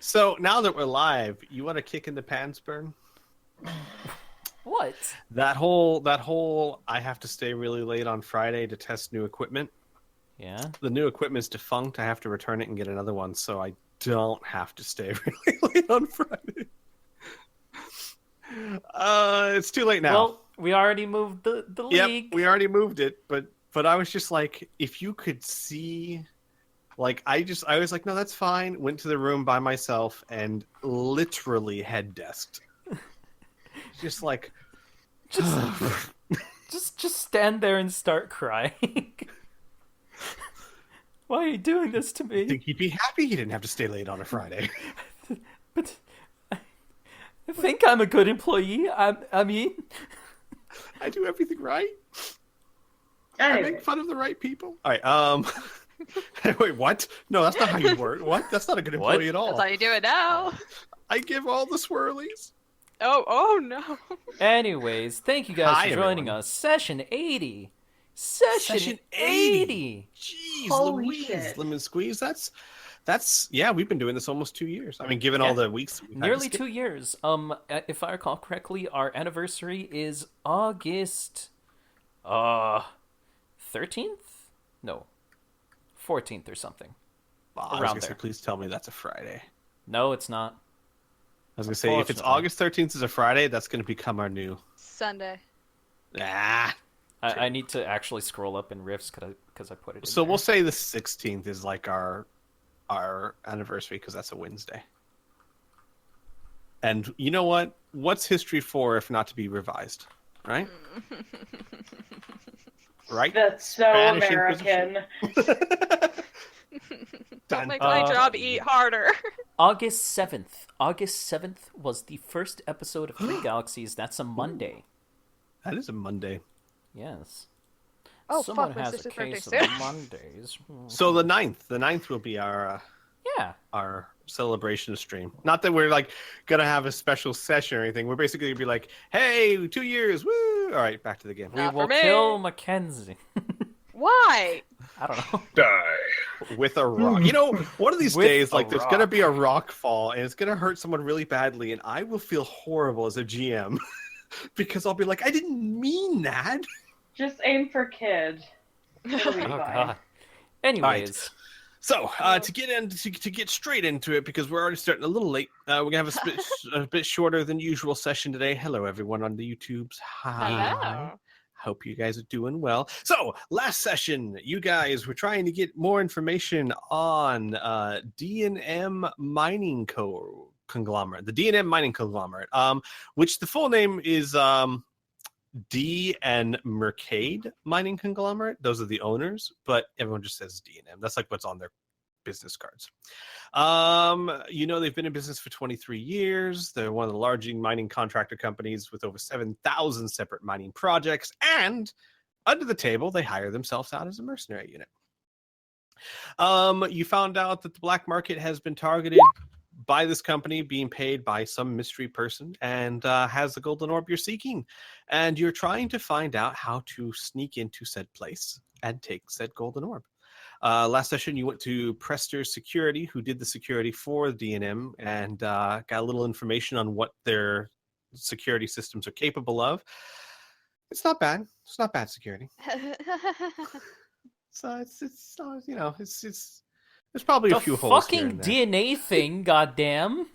So now that we're live, you want to kick in the pants, Burn? What? That whole I have to stay really late on Friday to test new equipment. Yeah. The new equipment's defunct. I have to return it and get another one, so I don't have to stay really late on Friday. It's too late now. Well, we already moved the league. Yep, we already moved it, but I was just like, if you could see, like, I was like, no, that's fine. Went to the room by myself and literally head desked. Just like, just stand there and start crying. Why are you doing this to me? I think he'd be happy he didn't have to stay late on a Friday. But I think I'm a good employee. I mean, I do everything right. Anyway. I make fun of the right people. All right. Wait, what? No, that's not how you work. What? That's not a good employee at all. That's how you do it now. I give all the swirlies. Oh no. anyways, thank you guys Hi, for joining everyone. us. Session 80. Session 80. Jeez, Holy Louise, shit. lemon squeeze. That's yeah. We've been doing this almost 2 years. I mean, given all the weeks, we've had to Nearly skip. 2 years. If I recall correctly, our anniversary is August 13th? No. 14th or something. Well, I was around gonna say, there. please tell me that's a Friday. No, it's not. I was gonna say, if it's Unfortunately. August 13th is a Friday, that's gonna become our new. Sunday. Ah. I need to actually scroll up in Riffs because I put it in So there. we'll say the 16th is like our anniversary because that's a Wednesday. And you know what? What's history for if not to be revised, right? Right? That's so Spanish American. Don't make my job eat harder. August 7th. August 7th was the first episode of Three Galaxies. That's a Monday. That is a Monday. Yes. Oh, Someone fuck, my has a sister's case birthday of soon. Mondays. So the 9th will be our celebration stream. Not that we're like gonna have a special session or anything. We're basically gonna be like, hey, 2 years, woo! All right, back to the game. We Not will for me. kill Mackenzie. Why? I don't know. Die with a rock. You know, one of these With days, a like, there's gonna rock. be a rock fall, and it's gonna hurt someone really badly, and I will feel horrible as a GM because I'll be like, I didn't mean that. Just aim for kid. It'll be Oh, fine. God. Anyways, So, to get straight into it, because we're already starting a little late, we're gonna have a bit shorter than usual session today. Hello, everyone on the YouTubes. Hi. Hello. Hope you guys are doing well. So, last session, you guys were trying to get more information on D&M Mining Conglomerate, the D&M Mining Conglomerate, which the full name is D and Mercade Mining Conglomerate. Those are the owners, but everyone just says D&M. That's like what's on their business cards. They've been in business for 23 years. They're one of the largest mining contractor companies with over 7,000 separate mining projects. And under the table, they hire themselves out as a mercenary unit. You found out that the black market has been targeted by this company being paid by some mystery person and has the golden orb you're seeking. And you're trying to find out how to sneak into said place and take said golden orb. Last session, you went to Prester Security, who did the security for D&M, and got a little information on what their security systems are capable of. It's not bad. It's not bad security. So it's there's probably the a few holes here fucking and there. DNA thing, goddamn.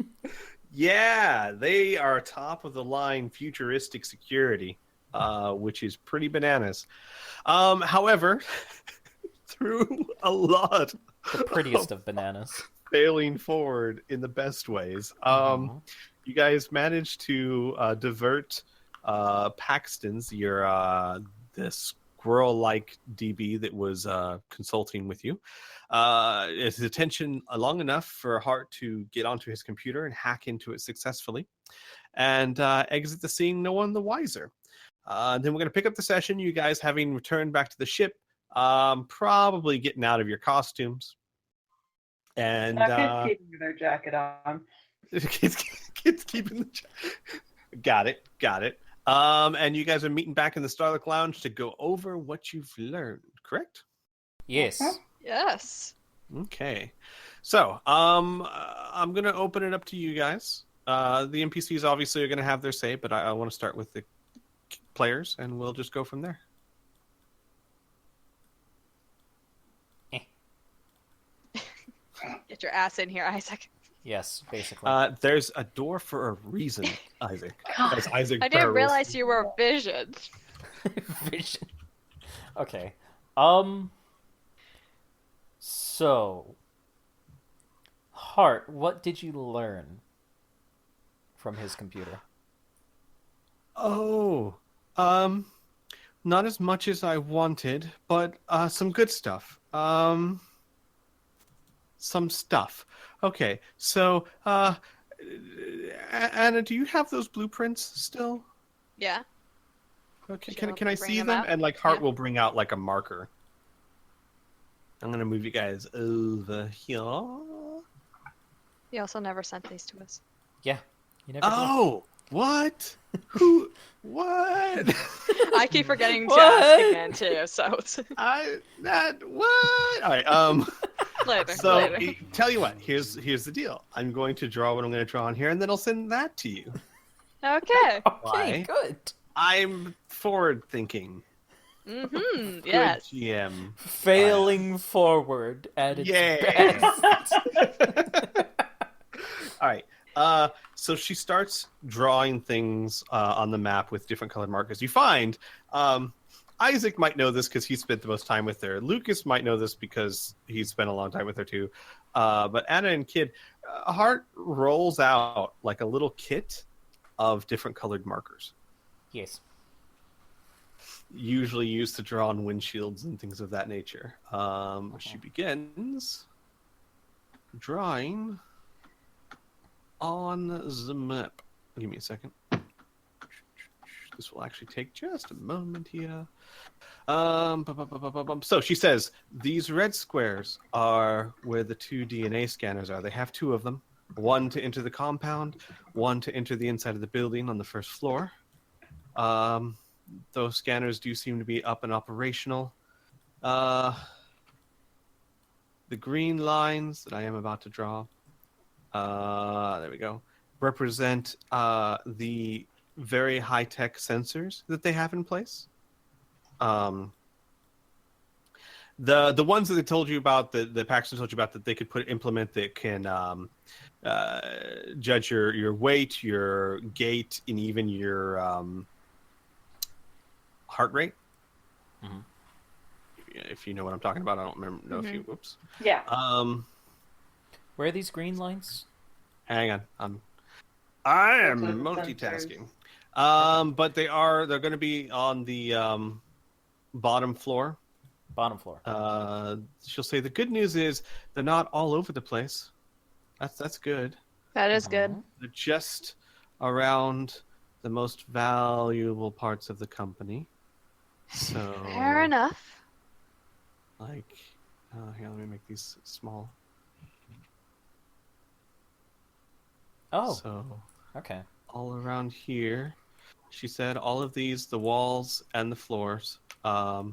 Yeah, they are top of the line futuristic security, which is pretty bananas. However, through a lot The prettiest of bananas. failing forward in the best ways, you guys managed to divert Paxton's the squirrel-like DB that was consulting with you. His attention long enough for Hart to get onto his computer and hack into it successfully, and exit the scene no one the wiser. Then we're going to pick up the session, you guys having returned back to the ship, probably getting out of your costumes. And Kids keeping their jacket on. kids keeping the got it. And you guys are meeting back in the Starlight Lounge to go over what you've learned, correct? Yes. Uh-huh. Yes. Okay. So, I'm gonna open it up to you guys. The NPCs obviously are gonna have their say, but I want to start with the players, and we'll just go from there. Get your ass in here, Isaac. Yes, basically. There's a door for a reason, Isaac. As Isaac I didn't burrows. realize you were Vision. Vision. Okay. So, Hart, what did you learn from his computer? Oh, not as much as I wanted, but some good stuff. Some stuff. Okay, so Anna, do you have those blueprints still? Yeah. Okay, Sure, can I bring see them them? out? And like Hart Yeah. will bring out like a marker. I'm gonna move you guys over here. He also never sent these to us. Yeah, you never Oh, what? Who? What? I keep forgetting to What? ask again too, so it's What? All right. later. So later. tell you what. Here's the deal. I'm going to draw what I'm going to draw on here, and then I'll send that to you. Okay. did. Why? Okay, good. I'm forward thinking. Mm-hmm. Good Yes. GM. Failing forward at its Yay. best. All right. So she starts drawing things on the map with different colored markers. You find Isaac might know this because he spent the most time with her. Lucas might know this because he spent a long time with her too. But Anna and Kid, Hart rolls out like a little kit of different colored markers, Yes. usually used to draw on windshields and things of that nature. She begins drawing on the map. Give me a second. This will actually take just a moment here. So she says these red squares are where the two DNA scanners are. They have two of them. One to enter the compound, one to enter the inside of the building on the first floor. Those scanners do seem to be up and operational. The green lines that I am about to draw, there we go, represent the very high-tech sensors that they have in place. The ones that they told you about, the Paxton told you about, that they could implement that can judge your weight, your gait, and even your heart rate. Mm-hmm. If you know what I'm talking about, I don't know if you. Whoops. Yeah. Where are these green lines? Hang on. I am Those are the multitasking. But they're going to be on the bottom floor. Bottom floor. She'll say the good news is they're not all over the place. That's good. That is good. They're just around the most valuable parts of the company. So Fair enough. like, here, let me make these small. Oh, So okay. all around here, she said all of these, the walls and the floors, but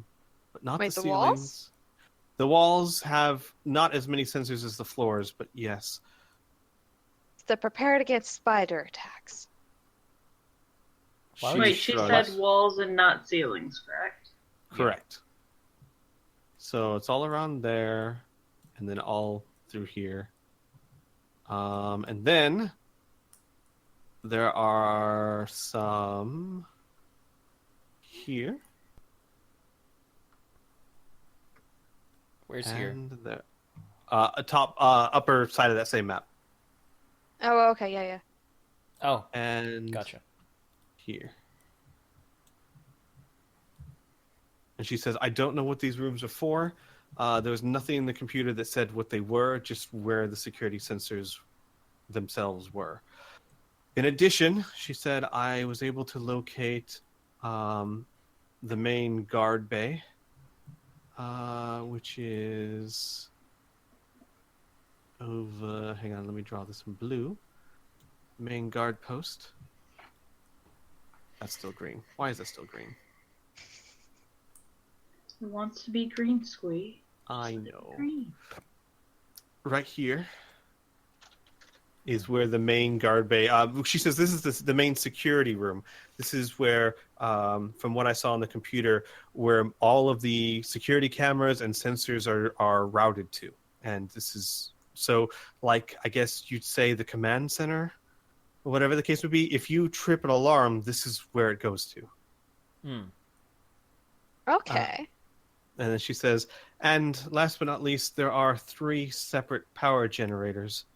not Wait, the the ceilings. walls? The walls have not as many sensors as the floors, but yes. They're prepared against spider attacks. Why She Wait, she shrugs. said walls and not ceilings, correct? Correct. So it's all around there, and then all through here. And then there are some here. Where's here? And there. Upper side of that same map. Oh, okay, yeah. Oh, And gotcha. here. And she says, I don't know what these rooms are for. There was nothing in the computer that said what they were, just where the security sensors themselves were. In addition, she said, I was able to locate the main guard bay, which is over. Hang on, let me draw this in blue. Main guard post. That's still green. Why is that still green? It wants to be green, Squee. I know. Green. right here is where the main guard bay. She says this is the main security room. This is where, from what I saw on the computer, where all of the security cameras and sensors are routed to. And this is so, like, I guess you'd say the command center, or whatever the case would be. If you trip an alarm, this is where it goes to. Okay. And then she says, and last but not least, there are 3 separate power generators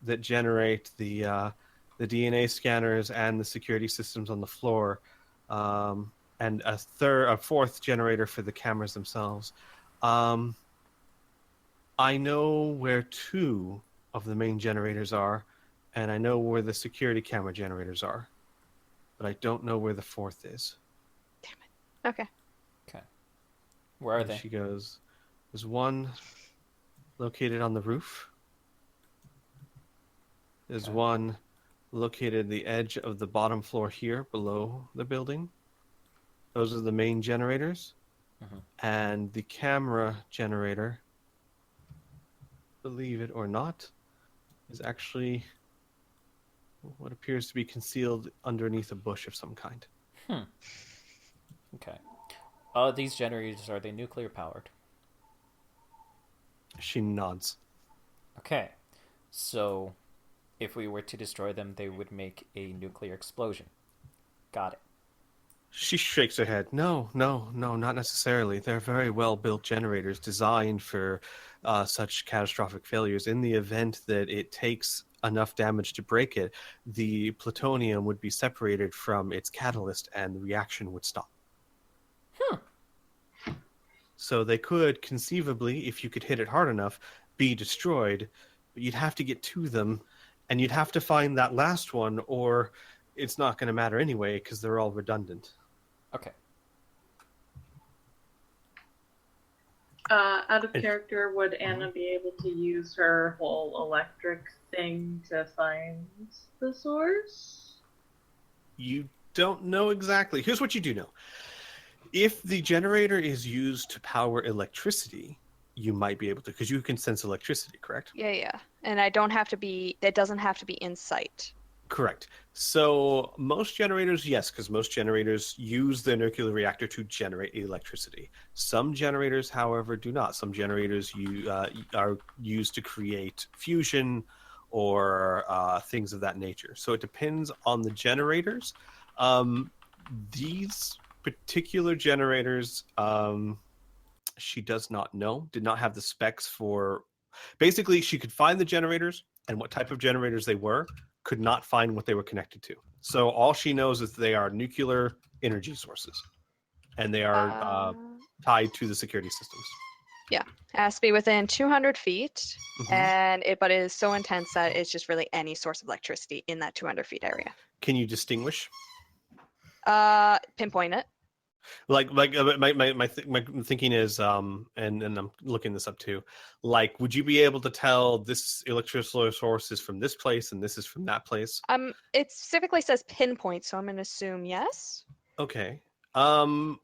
that generate the DNA scanners and the security systems on the floor, and a fourth generator for the cameras themselves. I know where 2 of the main generators are, and I know where the security camera generators are, but I don't know where the 4th is. Okay. Where are And they? she goes, there's one located on the roof. There's one located at the edge of the bottom floor here below the building. Those are the main generators. And the camera generator, believe it or not, is actually what appears to be concealed underneath a bush of some kind. Okay. These generators, are they nuclear powered? She nods. Okay. So, if we were to destroy them, they would make a nuclear explosion. Got it. She shakes her head. No, not necessarily. They're very well-built generators designed for such catastrophic failures. In the event that it takes enough damage to break it, the plutonium would be separated from its catalyst and the reaction would stop. So they could conceivably, if you could hit it hard enough, be destroyed, but you'd have to get to them, and you'd have to find that last one, or it's not going to matter anyway because they're all redundant. Okay. Out of character, would Anna be able to use her whole electric thing to find the source? You don't know exactly. Here's what you do know. If the generator is used to power electricity, you might be able to, because you can sense electricity, correct? Yeah. And it doesn't have to be in sight. Correct. So most generators, yes, because most generators use the nuclear reactor to generate electricity. Some generators, however, do not. Some generators are used to create fusion or things of that nature. So it depends on the generators. These particular generators, she does not know, did not have the specs for. Basically, she could find the generators and what type of generators they were, could not find what they were connected to. So all she knows is they are nuclear energy sources, and they are tied to the security systems. Yeah, it has to be within 200 feet, Mhm. but it is so intense that it's just really any source of electricity in that 200 feet area. Can you distinguish? Pinpoint it. My thinking is, and I'm looking this up too. Like, would you be able to tell this electricity source is from this place and this is from that place? It specifically says pinpoint, so I'm going to assume yes. Okay. So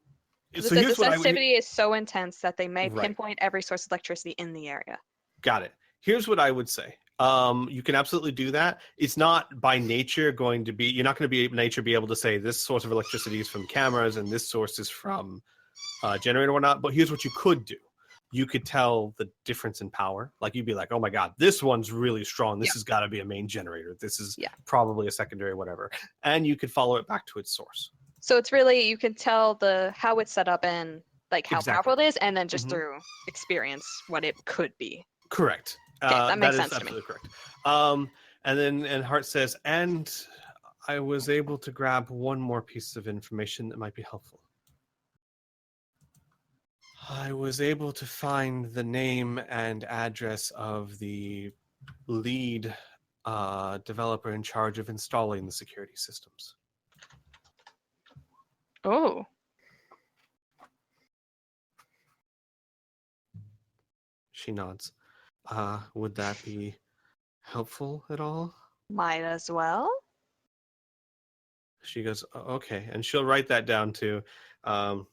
So the here's what I would. sensitivity is so intense that they may Right. pinpoint every source of electricity in the area. Got it. Here's what I would say. You can absolutely do that. It's not by nature going to be. You're not going to be able to say this source of electricity is from cameras and this source is from generator or whatnot. But here's what you could do. You could tell the difference in power. Like you'd be like, oh my god, this one's really strong. This has got to be a main generator. This is probably a secondary, whatever. And you could follow it back to its source. So it's really, you can tell how it's set up and like how powerful it is, and then just through experience what it could be. Correct. Okay, that makes sense to me. Absolutely correct. And Hart says, and I was able to grab one more piece of information that might be helpful. I was able to find the name and address of the lead developer in charge of installing the security systems. Oh. She nods. Would that be helpful at all? Might as well. She goes, okay. And she'll write that down too. Hang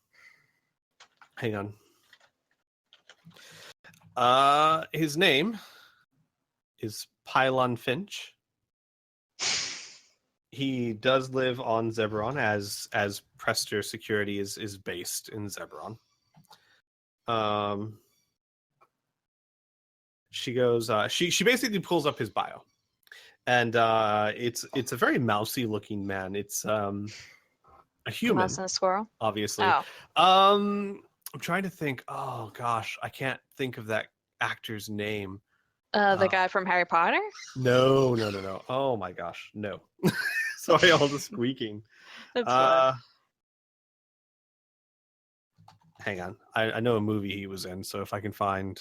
on. His name is Pylon Finch. He does live on Zebron, as Prester Security is based in Zebron. She goes. She basically pulls up his bio, and it's a very mousy looking man. It's a human, Mouse and a squirrel. obviously. Oh, I'm trying to think. Oh gosh, I can't think of that actor's name. the guy from Harry Potter. No. Oh my gosh, no. Sorry, all the squeaking. That's fine. Hang on, I know a movie he was in, so if I can find.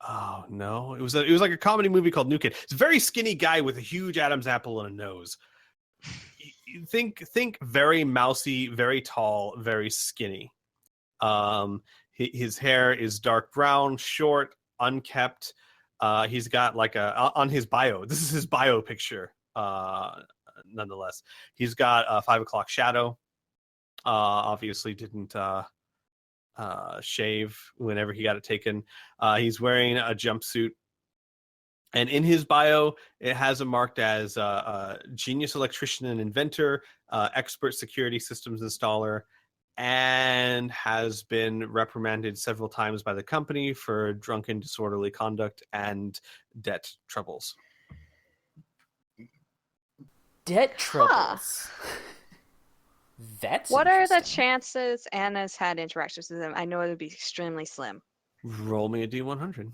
Oh no, it was like a comedy movie called New Kid. It's a very skinny guy with a huge Adam's apple and a nose. You think very mousy, very tall, very skinny. His hair is dark brown, short, unkept. He's got like on his bio. This is his bio picture. Nonetheless, he's got a 5 o'clock shadow. Obviously didn't shave whenever he got it taken. He's wearing a jumpsuit. And in his bio, it has him marked as genius electrician and inventor, expert security systems installer, and has been reprimanded several times by the company for drunken disorderly conduct and debt troubles. Debt troubles. That's What are the interesting. chances Anna's had interactions with him? I know it would be extremely slim. Roll me a D100.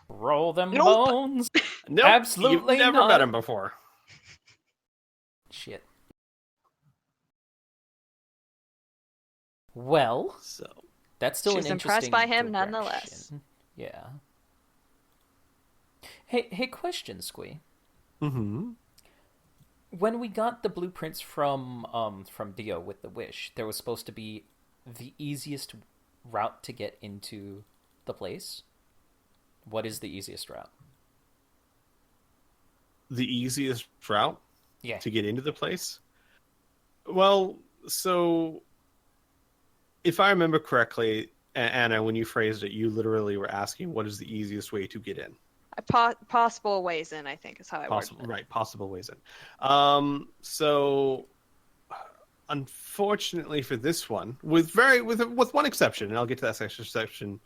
Roll them Nope. bones. Nope, Absolutely you've never not. met him before. Shit. Well, So that's still She's an impressed interesting by him direction. nonetheless. Yeah. Hey, question, Squee. mm-hmm. When we got the blueprints from Dio with the wish, there was supposed to be the easiest route to get into the place. What is the easiest route? The easiest route Yeah. to get into the place? Well, so if I remember correctly, Anna, when you phrased it, you literally were asking what is the easiest way to get in. Possible ways in, I think, is how I worded it. Right, possible ways in. So unfortunately for this one, with one exception, and I'll get to that exception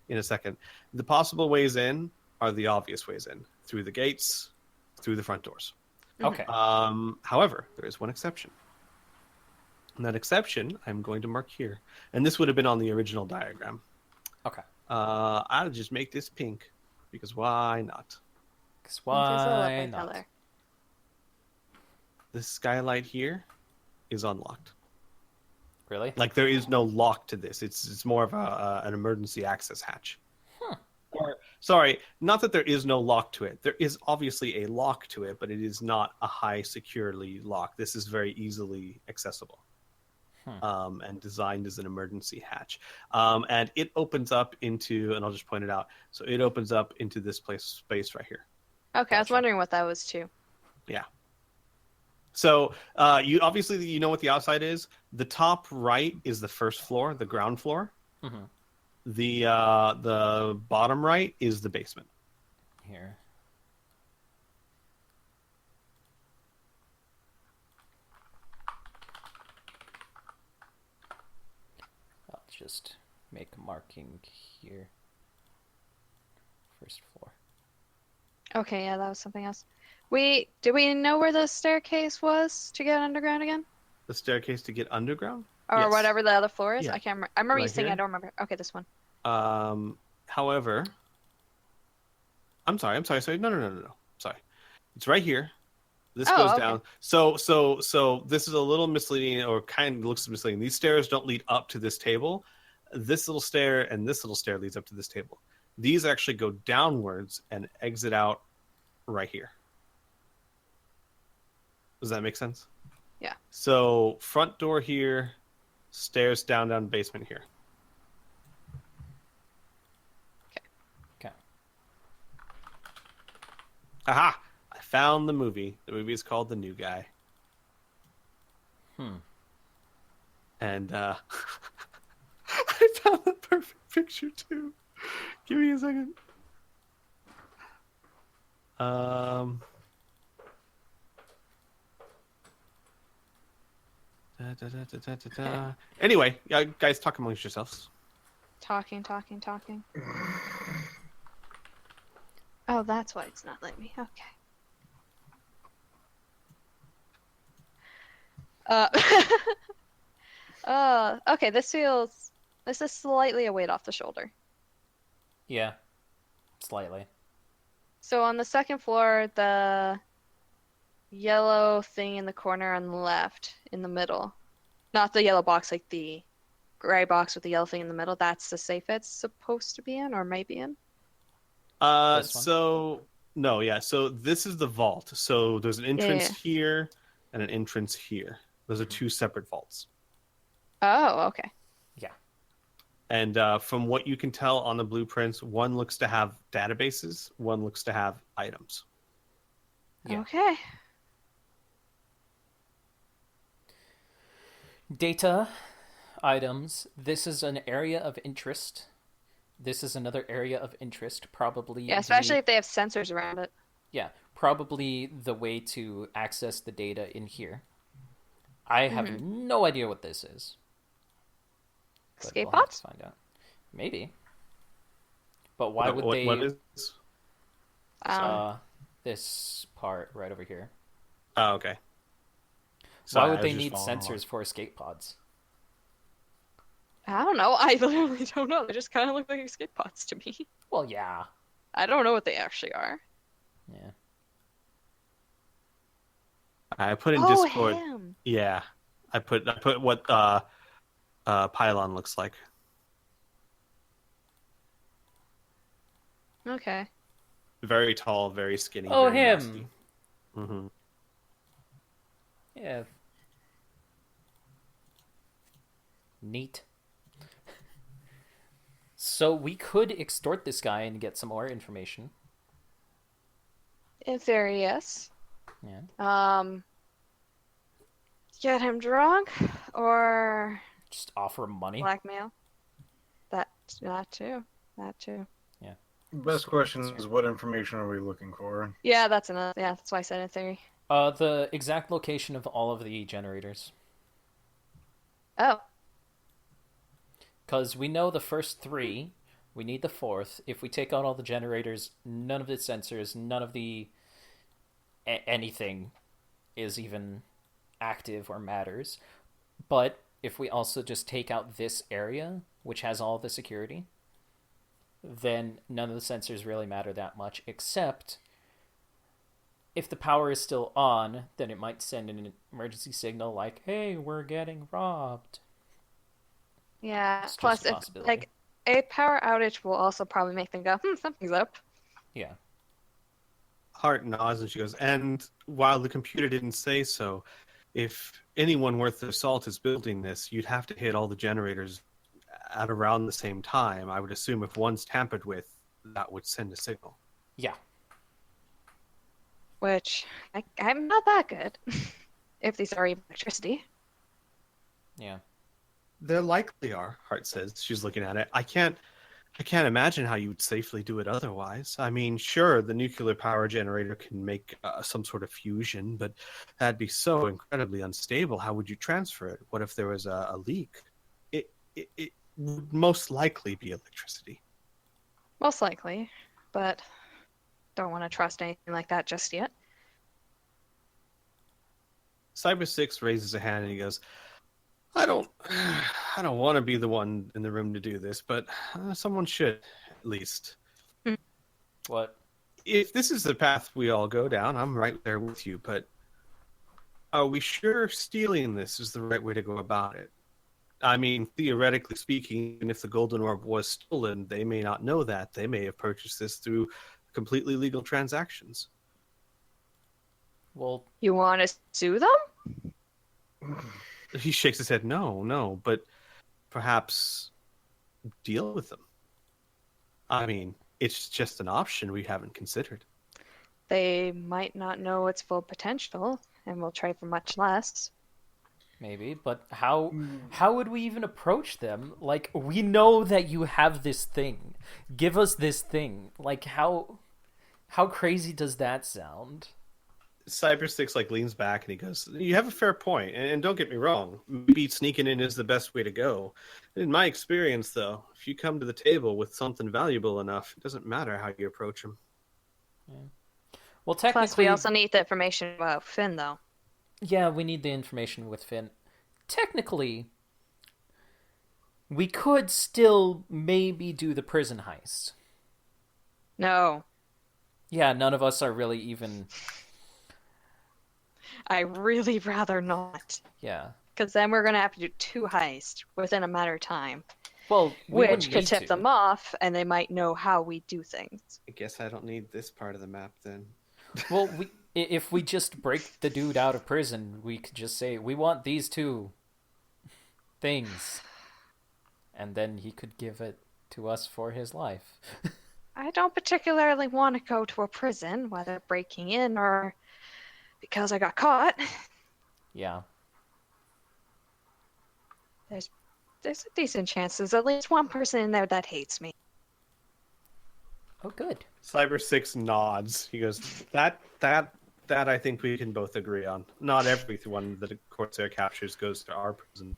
in a second, the possible ways in are the obvious ways in, through the gates, through the front doors. Okay. However, there is one exception. And that exception I'm going to mark here. And this would have been on the original diagram. Okay. I'll just make this pink, because why not? Because It's a lovely why not? color. This skylight here is unlocked. Really? Like, there is no lock to this. It's more of an emergency access hatch. Huh. Or, sorry, not that there is no lock to it. There is obviously a lock to it, but it is not a high securely lock. This is very easily accessible. And designed as an emergency hatch. And it opens up into, and I'll just point it out, so it opens up into this space right here. Okay, I was Gotcha. wondering what that was too. Yeah. So you obviously, you know what the outside is. The top right is the first floor, the ground floor. Mm-hmm. The bottom right is the basement. Here. I'll just make a marking here. First floor. Okay, yeah, that was something else. Did we know where the staircase was to get underground again? The staircase to get underground? Or Yes. whatever the other floor is? Yeah. I can't remember. I remember you Right saying here? I don't remember. Okay, this one. However, I'm sorry. No. Sorry. It's right here. This Oh, goes okay. down. So this is a little misleading, or kind of looks misleading. These stairs don't lead up to this table. This little stair and this little stair leads up to this table. These actually go downwards and exit out right here. Does that make sense? Yeah. So front door here, stairs down basement here. Okay. Aha! I found the movie. The movie is called The New Guy. And I found the perfect picture too. Give me a second. Anyway, guys, talk amongst yourselves. Talking. Oh, that's why it's not letting me. Okay. Okay, this is slightly a weight off the shoulder. Yeah, slightly. So on the second floor, the yellow thing in the corner on the left, in the middle. Not the yellow box, like the gray box with the yellow thing in the middle. That's the safe it's supposed to be in or might be in. So no, yeah. So this is the vault. So there's an entrance here and an entrance here. Those are two separate vaults. Oh, okay. Yeah. And from what you can tell on the blueprints, one looks to have databases, one looks to have items. Yeah. Okay. Data, items. This is an area of interest. This is another area of interest, probably. Yeah, especially if they have sensors around it. Yeah, probably the way to access the data in here. I have no idea what this is. Escape we'll have pods? to find out. Maybe. But why would they... What is this part right over here. Oh, okay. Why would they need sensors for escape pods? I don't know. I literally don't know. They just kind of look like escape pods to me. Well, yeah. I don't know what they actually are. Yeah. I put in Discord. Him. Yeah. I put what pylon looks like. Okay. Very tall, very skinny. Oh, very him. Mm-hmm. Yeah. Neat. So we could extort this guy and get some more information. In theory, yes. Yeah. Get him drunk or Just offer him money. blackmail. That too. Yeah. Best question is, what information are we looking for? Yeah, that's why I said in theory. The exact location of all of the generators. Oh. Because we know the first three, we need the fourth. If we take out all the generators, none of the sensors, none of the anything is even active or matters. But if we also just take out this area, which has all the security, then none of the sensors really matter that much, except if the power is still on, then it might send an emergency signal like, hey, we're getting robbed. Yeah. It's Plus, just a if possibility. like a power outage will also probably make them go, something's up. Yeah. Hart nods and she goes, and while the computer didn't say so, if anyone worth their salt is building this, you'd have to hit all the generators at around the same time. I would assume if one's tampered with, that would send a signal. Yeah. Which I'm not that good. If these are even electricity. Yeah. There likely are, Hart says. She's looking at it. I can't imagine how you would safely do it otherwise. I mean, sure, the nuclear power generator can make some sort of fusion, but that'd be so incredibly unstable. How would you transfer it? What if there was a leak? It would most likely be electricity. Most likely, but don't want to trust anything like that just yet. Cyber 6 raises a hand and he goes, I don't want to be the one in the room to do this, but someone should, at least. What? If this is the path we all go down, I'm right there with you, but are we sure stealing this is the right way to go about it? I mean, theoretically speaking, even if the golden orb was stolen, they may not know that. They may have purchased this through completely legal transactions. Well, You want to sue them? He shakes his head, no, but perhaps deal with them. I mean, it's just an option we haven't considered. They might not know its full potential and will trade for much less. maybe, but how would we even approach them? Like, we know that you have this thing. Give us this thing. Like, how crazy does that sound? Cyber Six leans back and he goes, "You have a fair point, and don't get me wrong. Maybe sneaking in is the best way to go. In my experience, though, if you come to the table with something valuable enough, it doesn't matter how you approach them." Yeah. Well, technically, Plus, we also need the information about Finn, though. yeah, we need the information with Finn. Technically, we could still maybe do the prison heist. No, Yeah, none of us are really even. I really rather not. Yeah. Because then we're going to have to do 2 heists within a matter of time. Well, we Which wouldn't could need tip to. them off, and they might know how we do things. I guess I don't need this part of the map then. Well, if we just break the dude out of prison, we could just say, we want these 2 things. And then he could give it to us for his life. I don't particularly want to go to a prison, whether breaking in or because I got caught. Yeah. There's a decent chance there's at least one person in there that hates me. Oh, good. Cyber Six nods. He goes, "That I think we can both agree on. Not everyone that a Corsair captures goes to our prison.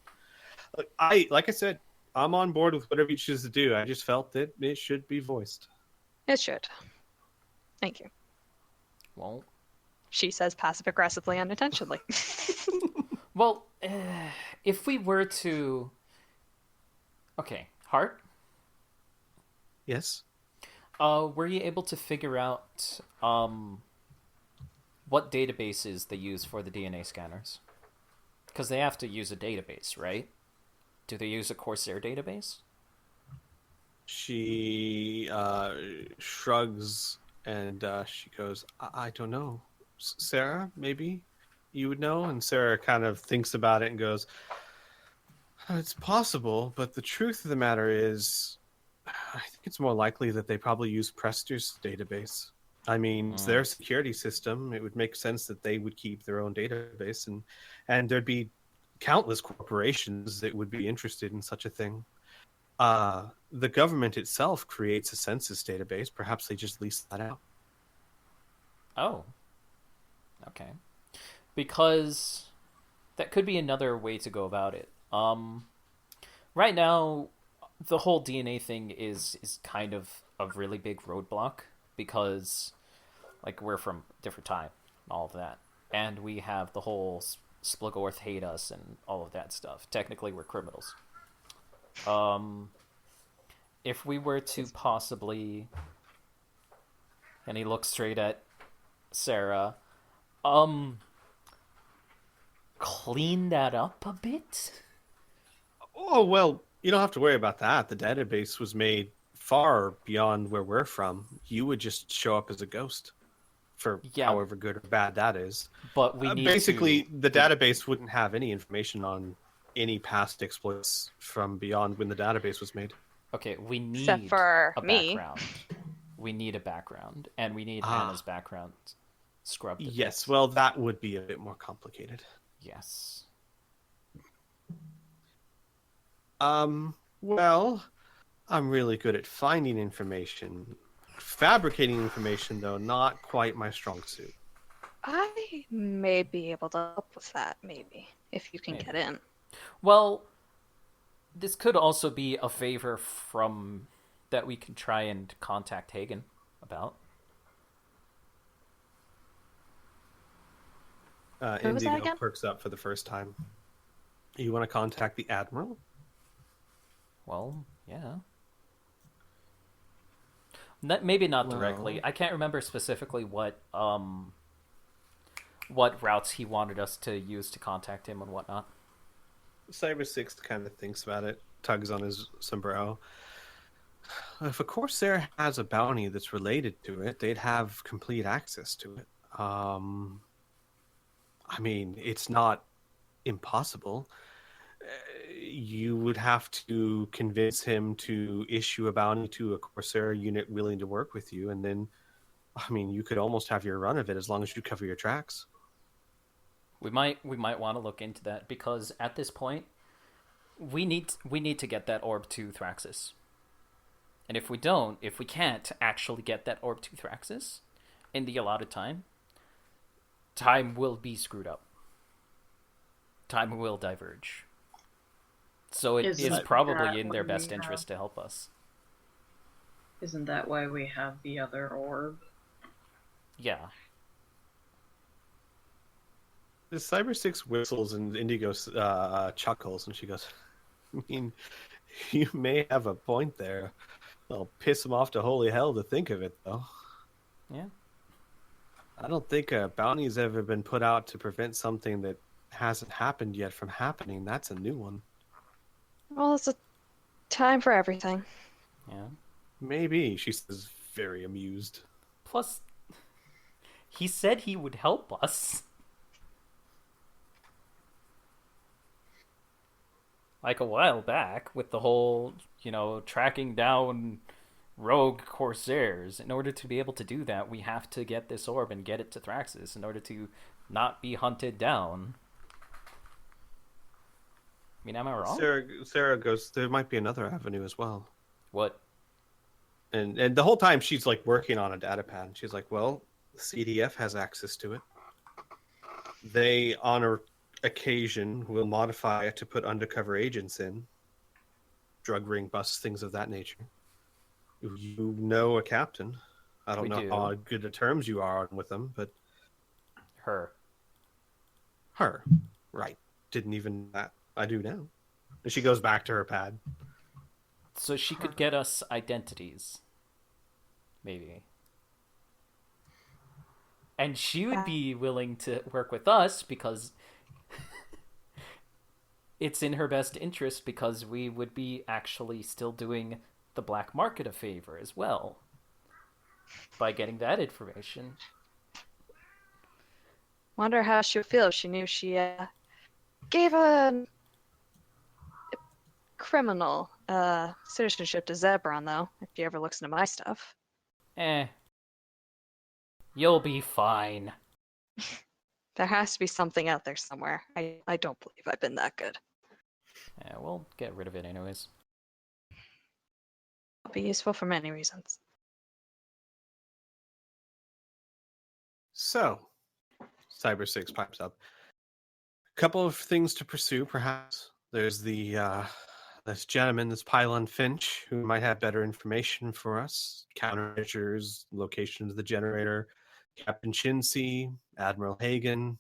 Like I said, I'm on board with whatever you choose to do. I just felt that it should be voiced." It should. Thank you. Well, She says passive-aggressively unintentionally. well, if we were to... Okay, Hart? Yes. Were you able to figure out what databases they use for the DNA scanners? Because they have to use a database, right? Do they use a Corsair database? She shrugs and she goes, I don't know. Sarah, maybe you would know?" And Sarah kind of thinks about it and goes, "It's possible, but the truth of the matter is, I think it's more likely that they probably use Prester's database. I mean, it's their security system. It would make sense that they would keep their own database, and there'd be countless corporations that would be interested in such a thing. The government itself creates a census database. Perhaps they just lease that out." Oh. Okay. Because that could be another way to go about it. Right now, the whole DNA thing is kind of a really big roadblock because, like, we're from a different time and all of that. And we have the whole Splugorth hate us and all of that stuff. Technically, we're criminals. If we were to possibly... And he looks straight at Sarah. Clean that up a bit? Oh, well, you don't have to worry about that. The database was made far beyond where we're from. You would just show up as a ghost for however good or bad that is. But we need basically, the database wouldn't have any information on any past exploits from beyond when the database was made. Okay, we need Except for a me. background. We need a background, and we need Hannah's background scrubbed. Yes, well, that would be a bit more complicated. Yes. Well, I'm really good at finding information. Fabricating information, though, not quite my strong suit. I may be able to help with that, maybe, if you can get in. Well, this could also be a favor from that we can try and contact Hagen about. Who was that Indigo again? perks up for the first time. You want to contact the Admiral? Well, yeah. Maybe not directly. I can't remember specifically what routes he wanted us to use to contact him and whatnot. Cyber Six kind of thinks about it, tugs on his sombrero. If a Corsair has a bounty that's related to it, they'd have complete access to it. I mean, it's not impossible. You would have to convince him to issue a bounty to a Corsair unit willing to work with you, and then, I mean, you could almost have your run of it as long as you cover your tracks. We might want to look into that, because at this point, we need to get that orb to Thraxis. And if we can't actually get that orb to Thraxis in the allotted time will be screwed up. Time will diverge. So it is probably in their best interest to help us. Isn't that why we have the other orb? Yeah. The Cyber 6 whistles and Indigo chuckles, and she goes, I mean, you may have a point there. I'll piss him off to holy hell to think of it, though. Yeah. I don't think a bounty's ever been put out to prevent something that hasn't happened yet from happening. That's a new one. Well, it's a time for everything. Yeah. Maybe, she says, very amused. Plus, he said he would help us. Like a while back, with the whole, tracking down rogue corsairs. In order to be able to do that, we have to get this orb and get it to Thraxis in order to not be hunted down. I mean, am I wrong? Sarah goes, there might be another avenue as well. What? And the whole time she's like working on a data pad. And she's like, well, the CDF has access to it. They, on a occasion, will modify it to put undercover agents in. Drug ring busts, things of that nature. You know a captain. I don't know how good the terms you are on with them, but... Her. Right. Didn't even that. I do now. And she goes back to her pad. So she could get us identities. Maybe. And she would be willing to work with us because it's in her best interest, because we would be actually still doing the black market a favor as well by getting that information. Wonder how she would feel if she knew she gave a criminal citizenship to Zebron, though, if she ever looks into my stuff. You'll be fine. There has to be something out there somewhere. I don't believe I've been that good. Yeah, we'll get rid of it anyways. It'll be useful for many reasons. So, Cyber 6 pipes up. A couple of things to pursue, perhaps. There's this gentleman, this Pylon Finch, who might have better information for us. Countermeasures, location of the generator, Captain Shinsey, Admiral Hagen.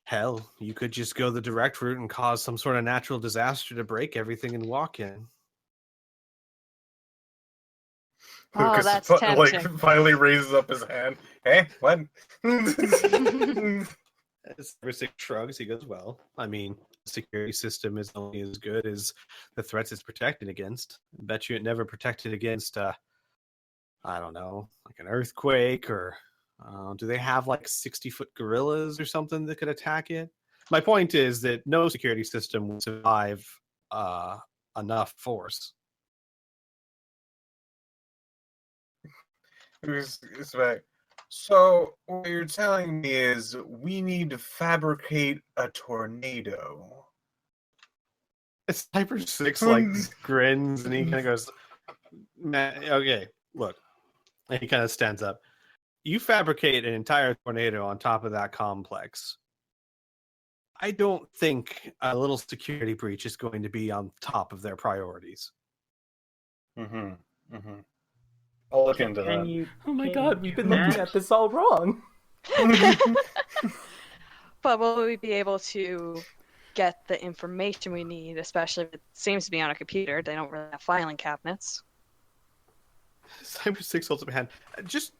Hell, you could just go the direct route and cause some sort of natural disaster to break everything and walk in. Oh, Lucas that's tempting. finally raises up his hand. Hey, what? Cyber 6 shrugs. He goes, well, I mean, the security system is only as good as the threats it's protected against. I bet you it never protected against, I don't know, like an earthquake, or do they have like 60-foot gorillas or something that could attack it? My point is that no security system will survive enough force. It's back. So what you're telling me is we need to fabricate a tornado. Cyber 6 like grins and he kind of goes, man, okay, look. And he kind of stands up. You fabricate an entire tornado on top of that complex. I don't think a little security breach is going to be on top of their priorities. I'll look into that. Oh my god, we've been looking at this all wrong. But will we be able to get the information we need, especially if it seems to be on a computer? They don't really have filing cabinets. Cyber 6 holds up a hand. Just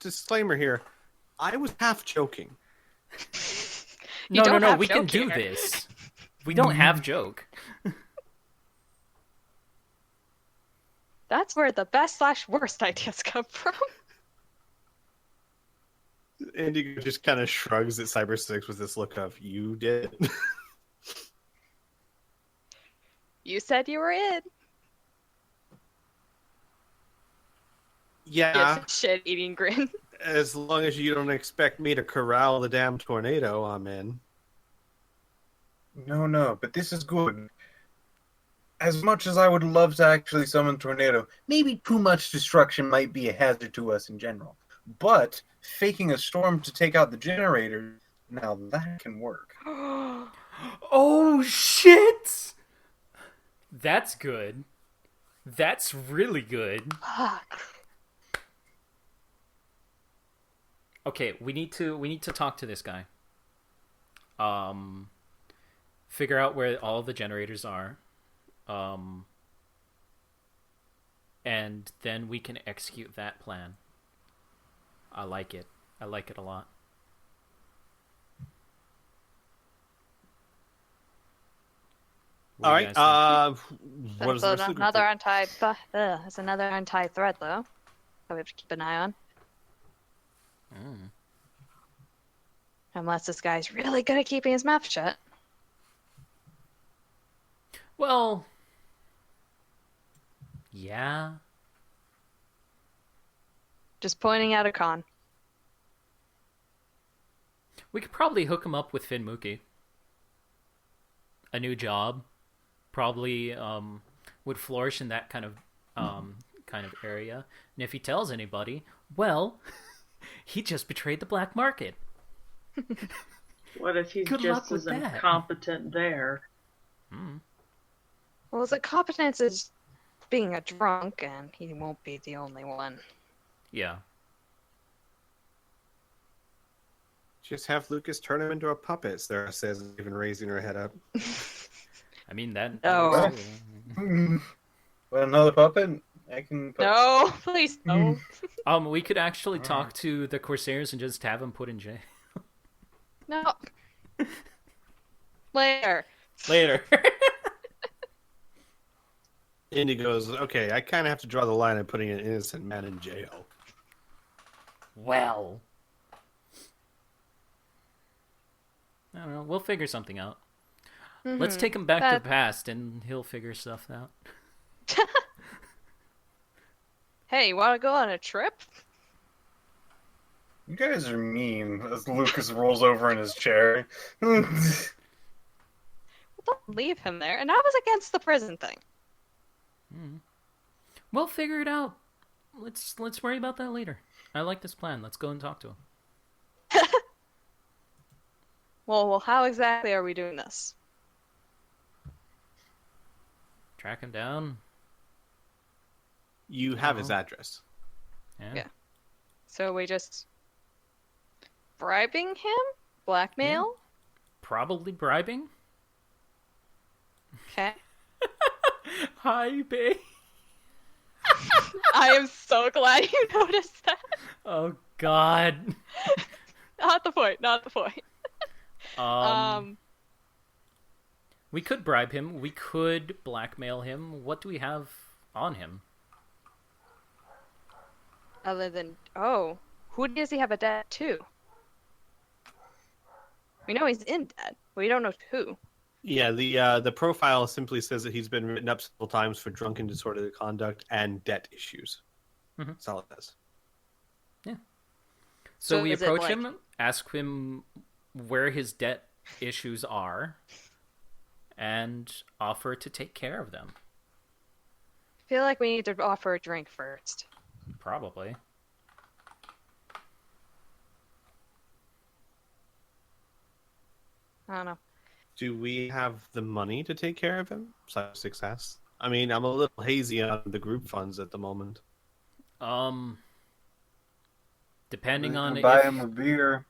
disclaimer here. I was half joking. No, we can do this. We don't have joke. That's where the best/worst ideas come from. Indigo just kind of shrugs at Cyber 6 with this look of, you did. You said you were in. Yeah. Yes, shit-eating grin. As long as you don't expect me to corral the damn tornado, I'm in. No, but this is good. As much as I would love to actually summon tornado, maybe too much destruction might be a hazard to us in general. But faking a storm to take out the generator, now that can work. Oh shit! That's good. That's really good. Fuck. Okay, we need to talk to this guy. Figure out where all the generators are. And then we can execute that plan. I like it. I like it a lot. What All do you right. guys What is the rest of the group think? There's another untied thread though. That we have to keep an eye on. think? Unless this guy's really good at keeping his mouth shut. Well, yeah. Just pointing out a con. We could probably hook him up with Finn Mookie. A new job. Probably would flourish in that kind of area. And if he tells anybody, well, he just betrayed the black market. What if he's Good luck just with as that. incompetent there? Well, his incompetence is being a drunk, and he won't be the only one. Yeah. Just have Lucas turn him into a puppet, Sarah says, even raising her head up. I mean, that... No. Well, another puppet? I can put... No, please no. We could actually talk to the Corsairs and just have him put in jail. No. Later. Later. Indy goes, okay, I kind of have to draw the line at putting an innocent man in jail. Well. I don't know. We'll figure something out. Let's take him back to the past, and he'll figure stuff out. Hey, you want to go on a trip? You guys are mean, as Lucas rolls over in his chair. Don't leave him there. And I was against the prison thing. We'll figure it out. Let's worry about that later. I like this plan. Let's go and talk to him. Well, how exactly are we doing this? Track him down. You have his address. Yeah. So we just bribing him? Blackmail? Probably bribing. Okay. Hi, babe. I am so glad you noticed that. Oh, God. Not the point. We could bribe him. We could blackmail him. What do we have on him? Other than, who does he have a debt to? We know he's in debt. We don't know who. Yeah, the profile simply says that he's been written up several times for drunken disorderly conduct and debt issues. That's all it says. Yeah. So we is it approach like- him, ask him where his debt issues are, and offer to take care of them. I feel like we need to offer a drink first. Probably. I don't know. Do we have the money to take care of him? Success. I mean, I'm a little hazy on the group funds at the moment. Depending on buy if... him a beer.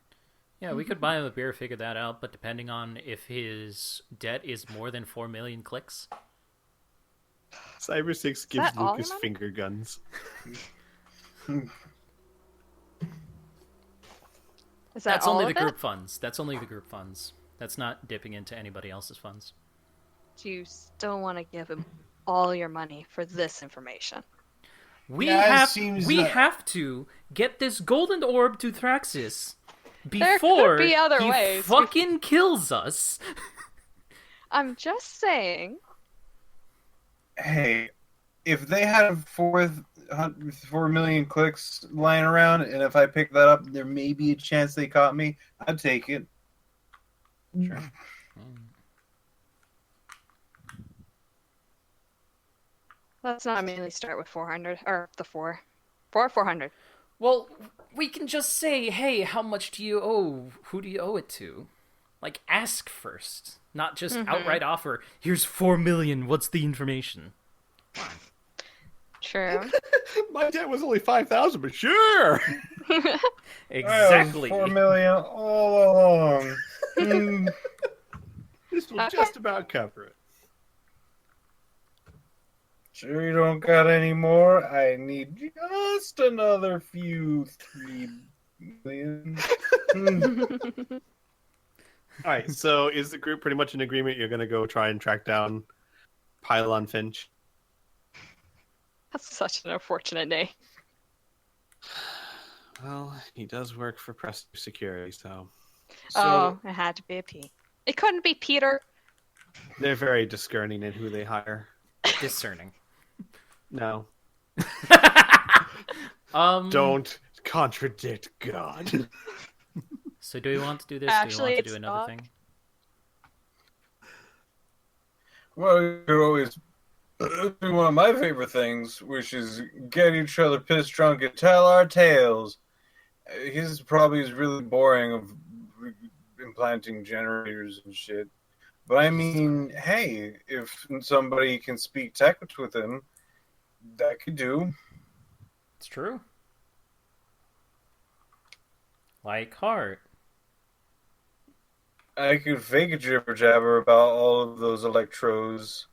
Yeah, we could buy him a beer, figure that out, but depending on if his debt is more than 4 million clicks. Cyber 6 that gives all your Lucas money? finger guns. Is that That's all only of the it? group funds. That's only the group funds. That's not dipping into anybody else's funds. Do you still want to give him all your money for this information? We Yeah, it have seems we that- have to get this golden orb to Thraxis There before could be other he ways. fucking kills us. I'm just saying. Hey, if they had 4 million clicks lying around, and if I picked that up, there may be a chance they caught me. I'd take it. Sure. Let's not immediately start with 400 or the 400. Well, we can just say, hey, how much do you owe? Who do you owe it to? Like, ask first, not just outright offer. Here's 4 million. What's the information? True. My debt was only 5,000, but sure. Exactly. 4 million all along. This will Okay. just about cover it. Sure you don't got any more? I need just another few 3 million. All right, so is the group pretty much in agreement? You're going to go try and track down Pylon Finch? That's such an unfortunate day. Well, he does work for Prestige Security, so Oh, it had to be a P. It couldn't be Peter. they're very discerning in who they hire. Discerning. No, Don't. don't contradict God. So do we want to do this? Actually, do we want to it's do another not. thing? Well, you could always do one of my favorite things, which is get each other pissed drunk and tell our tales. His probably is really boring of implanting generators and shit. But I mean, hey, if somebody can speak text with him, that could do. It's true. Like Heart. I could fake a jibber jabber about all of those electrodes,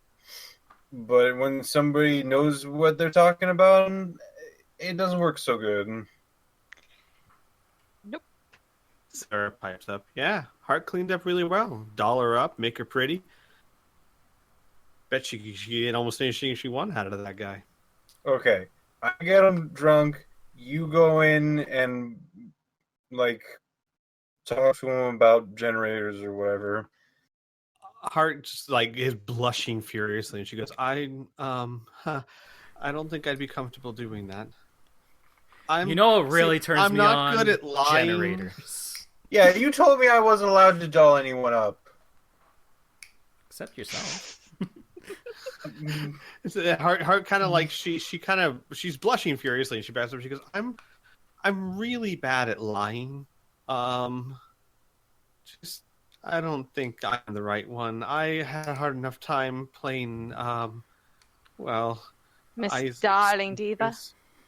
but when somebody knows what they're talking about, it doesn't work so good. Sarah pipes up. Yeah, Hart cleaned up really well. Doll her up, make her pretty. Bet she get almost anything she wanted out of that guy. Okay, I get him drunk. You go in and like talk to him about generators or whatever. Hart just like is blushing furiously, and she goes, I don't think I'd be comfortable doing that. You know what really turns I'm me not on? good at lying. Generators. Yeah, you told me I wasn't allowed to doll anyone up. Except yourself. Hart kind of like she's blushing furiously, and she backs up. She goes, I'm really bad at lying. Just I don't think I'm the right one. I had a hard enough time playing. Well, Miss Darling Diva.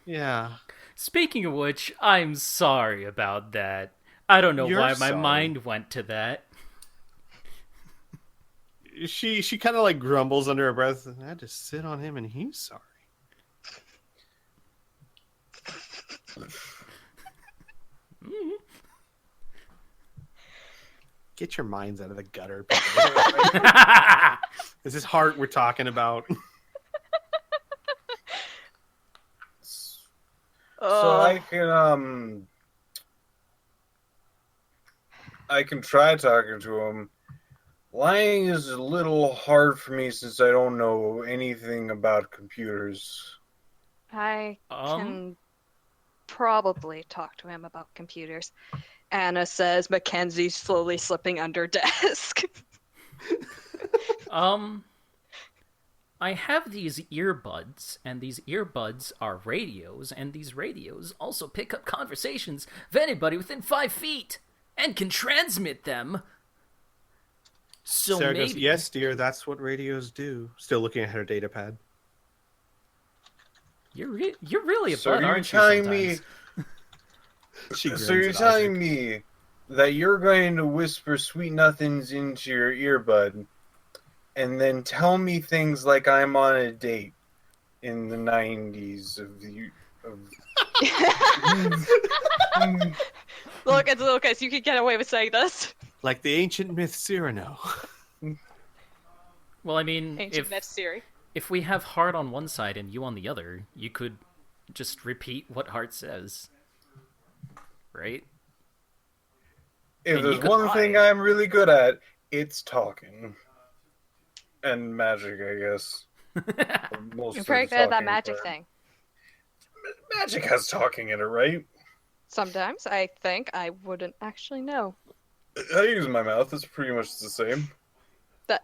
Yeah. Speaking of which, I'm sorry about that. I don't know You're why my sorry. mind went to that. She kind of like grumbles under her breath. I had to sit on him, and he's sorry. Get your minds out of the gutter. People. This is Hart we're talking about. So I can try talking to him. Lying is a little hard for me since I don't know anything about computers. I can probably talk to him about computers. Anna says Mackenzie's slowly slipping under desk. I have these earbuds, and these earbuds are radios, and these radios also pick up conversations of anybody within 5 feet, and can transmit them. So Sarah maybe... goes, yes, dear, that's what radios do. Still looking at her data pad. You're really a So bud, you're aren't telling you, me? She So you're telling me that you're going to whisper sweet nothings into your earbud, and then tell me things like I'm on a date in the 90s of the. Look, it's Lucas. You could get away with saying this. Like the ancient myth Cyrano. Well, I mean, Ancient myth Siri. if we have Hart on one side and you on the other, you could just repeat what Hart says. Right? If And you there's could one lie. thing I'm really good at, it's talking. And magic, I guess. Most You're of pretty the good at that talking magic part. thing. Magic has talking in it, right? Sometimes I think I wouldn't actually know. I use my mouth. It's pretty much the same. That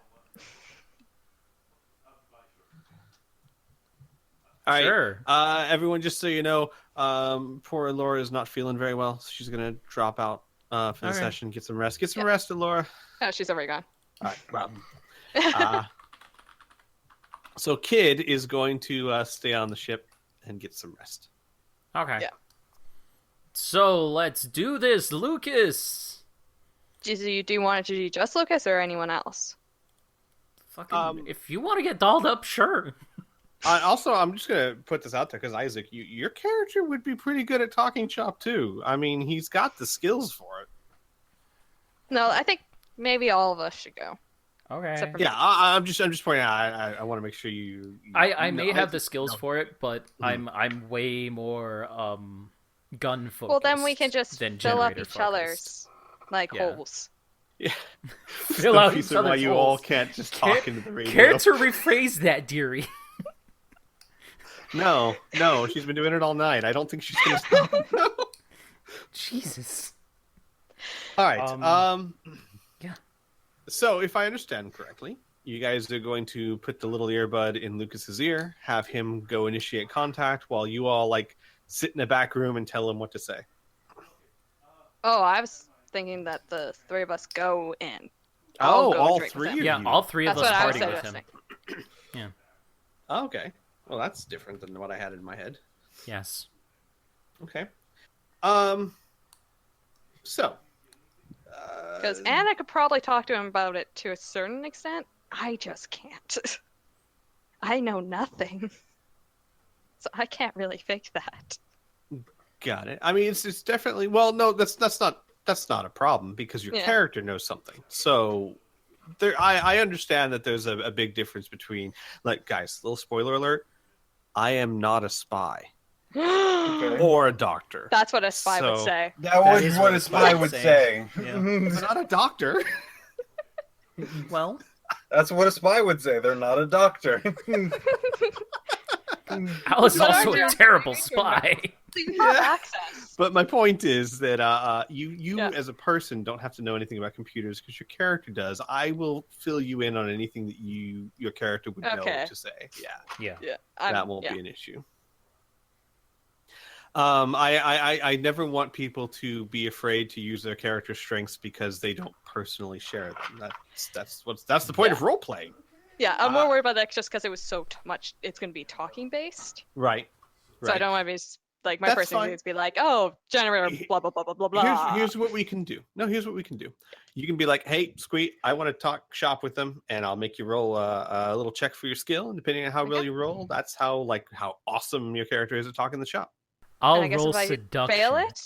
All right. Sure. Everyone, just so you know, poor Laura is not feeling very well, so she's gonna drop out for the All right. session. Get some rest. Get some Yeah. rest, Laura. oh, she's already gone. All right. Well, so Kid is going to stay on the ship and get some rest. Okay. Yeah. So let's do this, Lucas. Do you want it to be just Lucas or anyone else? Fucking, if you want to get dolled up, sure. Also, I'm just gonna put this out there because Isaac, your character would be pretty good at talking shop too. I mean, he's got the skills for it. No, I think maybe all of us should go. Okay. Except for Yeah, I'm just pointing out. I want to make sure you. I may know, have the skills no. for it, but Mhm. I'm way more gun focused. Well, then we can just than fill up generator each focused. other's like Yeah. holes. Yeah. Fill The out reason each other's why you holes. all can't just talk into the radio. Care to rephrase that, dearie? No, she's been doing it all night. I don't think she's gonna stop. No. Jesus. All right. Yeah. So, if I understand correctly, you guys are going to put the little earbud in Lucas's ear, have him go initiate contact, while you all like sit in a back room and tell him what to say. Oh, I was thinking that the three of us go in. Oh, go all drink with three him. of Yeah, you. all three of That's us what I was party with him. suggesting. Oh, okay. Well, that's different than what I had in my head. Yes. Okay. So. Because Anna could probably talk to him about it to a certain extent. I just can't. I know nothing. So I can't really fake that. Got it. I mean, it's definitely no. That's not a problem because your Yeah. character knows something. So there, I understand that there's a big difference between like guys. Little spoiler alert: I am not a spy or a doctor. That's what a spy would So- say. That That was is what what a spy would say. I'm not a doctor. Well, That's what a spy would say. They're not a doctor. I was But also aren't a you terrible afraid? spy. So you have Yeah. access. But my point is that you Yeah. as a person don't have to know anything about computers because your character does. I will fill you in on anything that your character would know Okay. to say. Yeah. Yeah. Yeah, That won't be an issue. I never want people to be afraid to use their character strengths because they don't personally share them. That's the point of role playing. Yeah, I'm more worried about that just because it was so much. It's going to be talking based, Right. so I don't want to be like my That's first fine. thing is be like, oh, generator, blah blah blah blah blah blah. Here's what we can do. No, here's what we can do. You can be like, hey, Squeak, I want to talk shop with them, and I'll make you roll a little check for your skill, and depending on how well Okay. you roll, that's how awesome your character is at talking the shop. I'll And I guess roll if I seduction. fail it,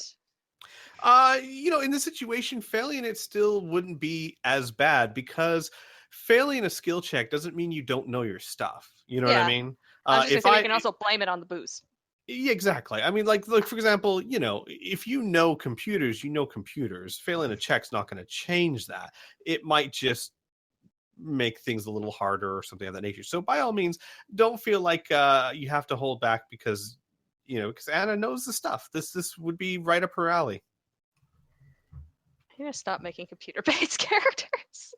In this situation, failing it still wouldn't be as bad because failing a skill check doesn't mean you don't know your stuff. You know what I Yeah. mean? I was just gonna say we can also blame it on the booze. Yeah, exactly. I mean, like for example, if you know computers, you know computers. Failing a check's not going to change that. It might just make things a little harder or something of that nature. So by all means, don't feel like you have to hold back because because Anna knows the stuff. This would be right up her alley. I'm gonna stop making computer-based characters.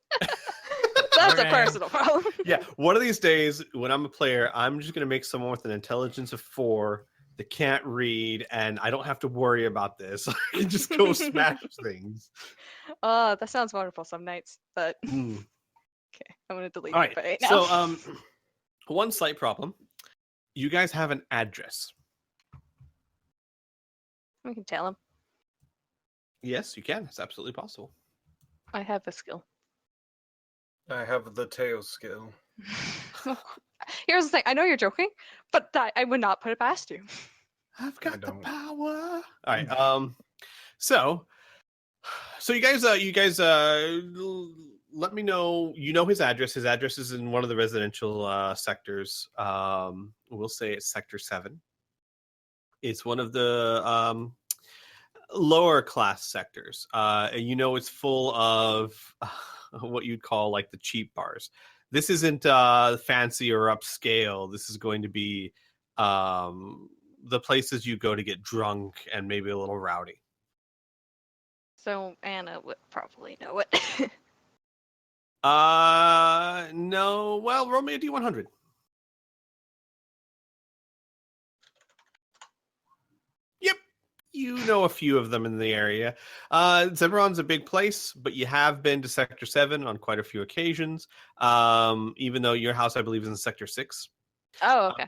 That's Okay. a personal problem. Yeah, one of these days when I'm a player, I'm just going to make someone with an intelligence of 4 that can't read, and I don't have to worry about this. I can just go smash things. Oh, that sounds wonderful some nights, but Mm. okay, I'm gonna delete All it right. right now. So, one slight problem. You guys have an address. we can tell him. Yes, you can. It's absolutely possible. I have a skill. I have the tail skill. Here's the thing. I know you're joking, but I would not put it past you. I've got the don't. power. All right. So you guys, let me know. You know his address. His address is in one of the residential sectors. We'll say it's Sector 7. It's one of the lower class sectors. And it's full of what you'd call like the cheap bars. This isn't fancy or upscale. This is going to be the places you go to get drunk and maybe a little rowdy. So Anna would probably know it. No. Well, roll me a D100. Yep. You know a few of them in the area. Zebron's a big place, but you have been to Sector 7 on quite a few occasions. Even though your house, I believe, is in Sector 6. Oh, okay.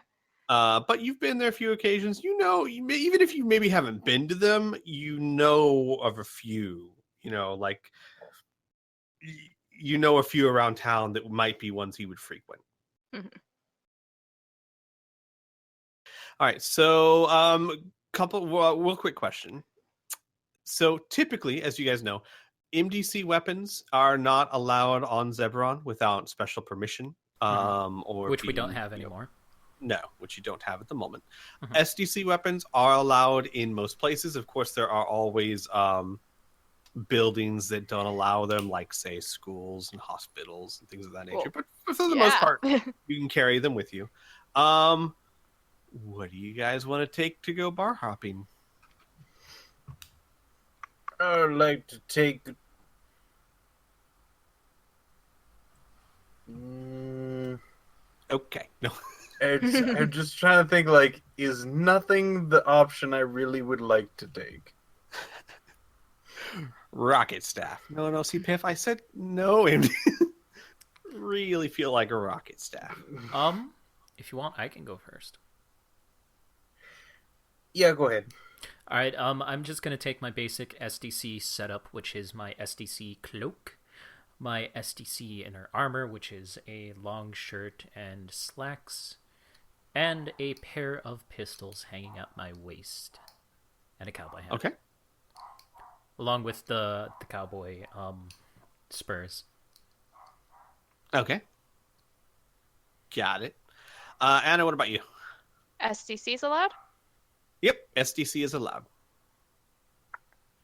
But you've been there a few occasions. You know, even if you maybe haven't been to them, you know of a few. You know, like you know a few around town that might be ones he would frequent. Mhm. All right, so real quick question. So typically, as you guys know, MDC weapons are not allowed on Zebron without special permission, or Which we don't being, have you know, anymore. no, which you don't have at the moment. Mhm. SDC weapons are allowed in most places. Of course, there are always buildings that don't allow them, like, say, schools and hospitals and things of that nature. Well, But for the most yeah. part, you can carry them with you. What do you guys want to take to go bar hopping? I would like to take. Okay, no. I'm just trying to think. Like, is nothing the option I really would like to take? Rocket staff. No, see, Piff, I said no. MD. Really feel like a rocket staff. If you want, I can go first. Yeah, go ahead. All right, I'm just going to take my basic SDC setup, which is my SDC cloak, my SDC inner armor, which is a long shirt and slacks, and a pair of pistols hanging at my waist, and a cowboy hat. Okay. Along with the cowboy spurs. Okay. Got it. Anna, what about you? SDC's allowed? Yep, SDC is allowed.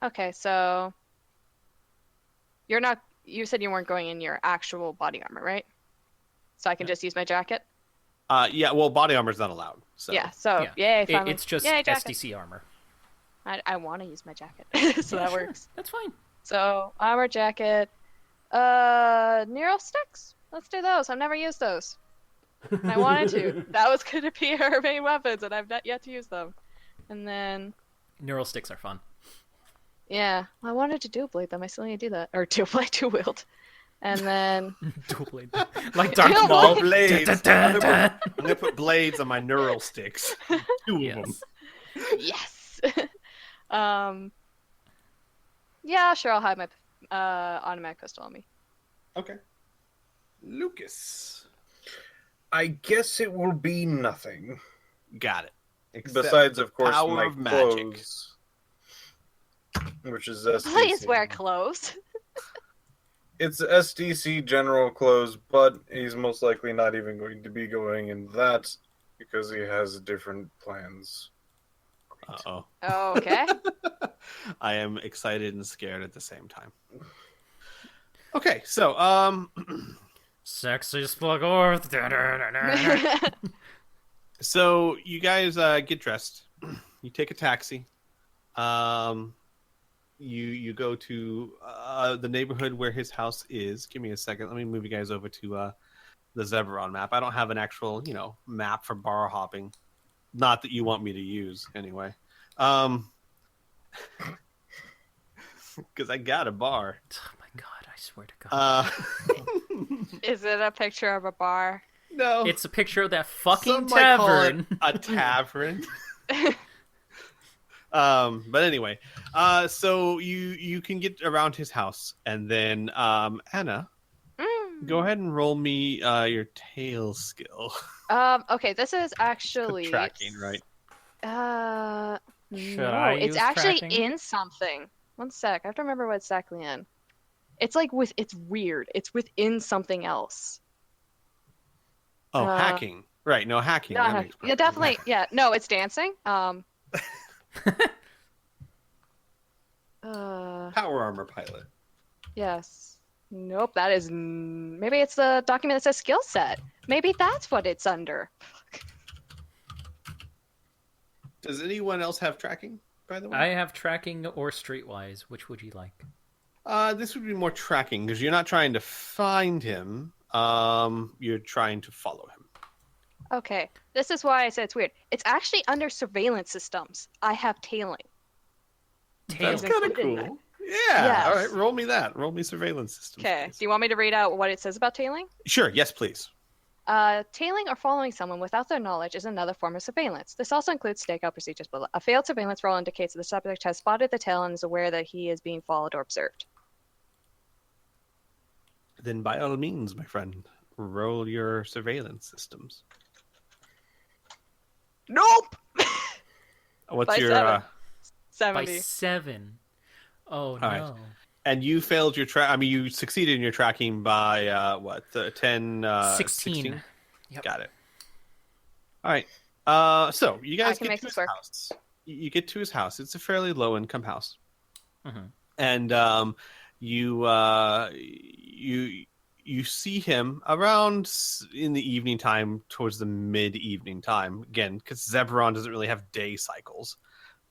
Okay, so you're not. You said you weren't going in your actual body armor, right? So I can just use my jacket. Yeah, well, body armor is not allowed. So. Yeah. So yay, finally. It's just yay, jacket. SDC armor. I want to use my jacket, so that Sure. works. That's fine. So armor, jacket, neural sticks. Let's do those. I've never used those. I wanted to. That was going to be our main weapons, and I've not yet to use them. And then, Neural sticks are fun. yeah, I wanted to dual blade them. I still need to do that, or dual wield. And then, Dual blade. Like Darth Dual Maul. blades. Dun, dun, dun, I'm gonna put blades on my neural sticks. Two of them. Yes. yes. Yeah, sure. I'll have my automatic pistol on me. Okay. Lucas. I guess it will be nothing. Got it. Except Besides, of course, power my of magic. clothes, which is SDC. Please wear clothes. It's SDC general clothes, but he's most likely not even going to be going in that because he has different plans. Uh-oh. Oh, okay. I am excited and scared at the same time. Okay, so Sexy Splugor. so you guys get dressed. You take a taxi. You go to the neighborhood where his house is. Give me a second. Let me move you guys over to the Zebron map. I don't have an actual, map for bar hopping. Not that you want me to use, anyway. Because I got a bar. Oh my god, I swear to god. Is it a picture of a bar? No. It's a picture of that fucking Some might call it tavern. a tavern. But anyway, so you can get around his house, and then Anna, go ahead and roll me your tail skill. Okay, this is actually Tracking, right? Should no, I it's use actually tracking? in something. One sec, I have to remember what it's exactly in. It's like it's weird. It's within something else. Oh, hacking. Right, no, hacking. No, that makes yeah, perfect definitely. sense. Yeah, no, it's dancing. Power armor pilot. Yes. Nope, that is... Maybe it's the document that says skill set. Maybe that's what it's under. Does anyone else have tracking, by the way? I have tracking or streetwise. Which would you like? This would be more tracking because you're not trying to find him. You're trying to follow him. Okay, this is why I said it's weird. It's actually under surveillance systems. I have tailing. That's Tailing. kind of cool. Yeah. Yes. All right. Roll me that. Roll me surveillance system. Okay, please. do you want me to read out what it says about tailing? Sure. Yes, please. Tailing or following someone without their knowledge is another form of surveillance. This also includes stakeout procedures below. A failed surveillance roll indicates that the subject has spotted the tail and is aware that he is being followed or observed. Then, by all means, my friend, roll your surveillance systems. Nope! What's By your? 70. By 7. Oh, right. no. And you failed your track. I mean, you succeeded in your tracking by what? 10. 16. Yep. Got it. All right. So you guys can get make to this his work. house. You get to his house. It's a fairly low-income house, Mhm. and you see him around in the evening time, towards the mid-evening time. Again, because Zebron doesn't really have day cycles.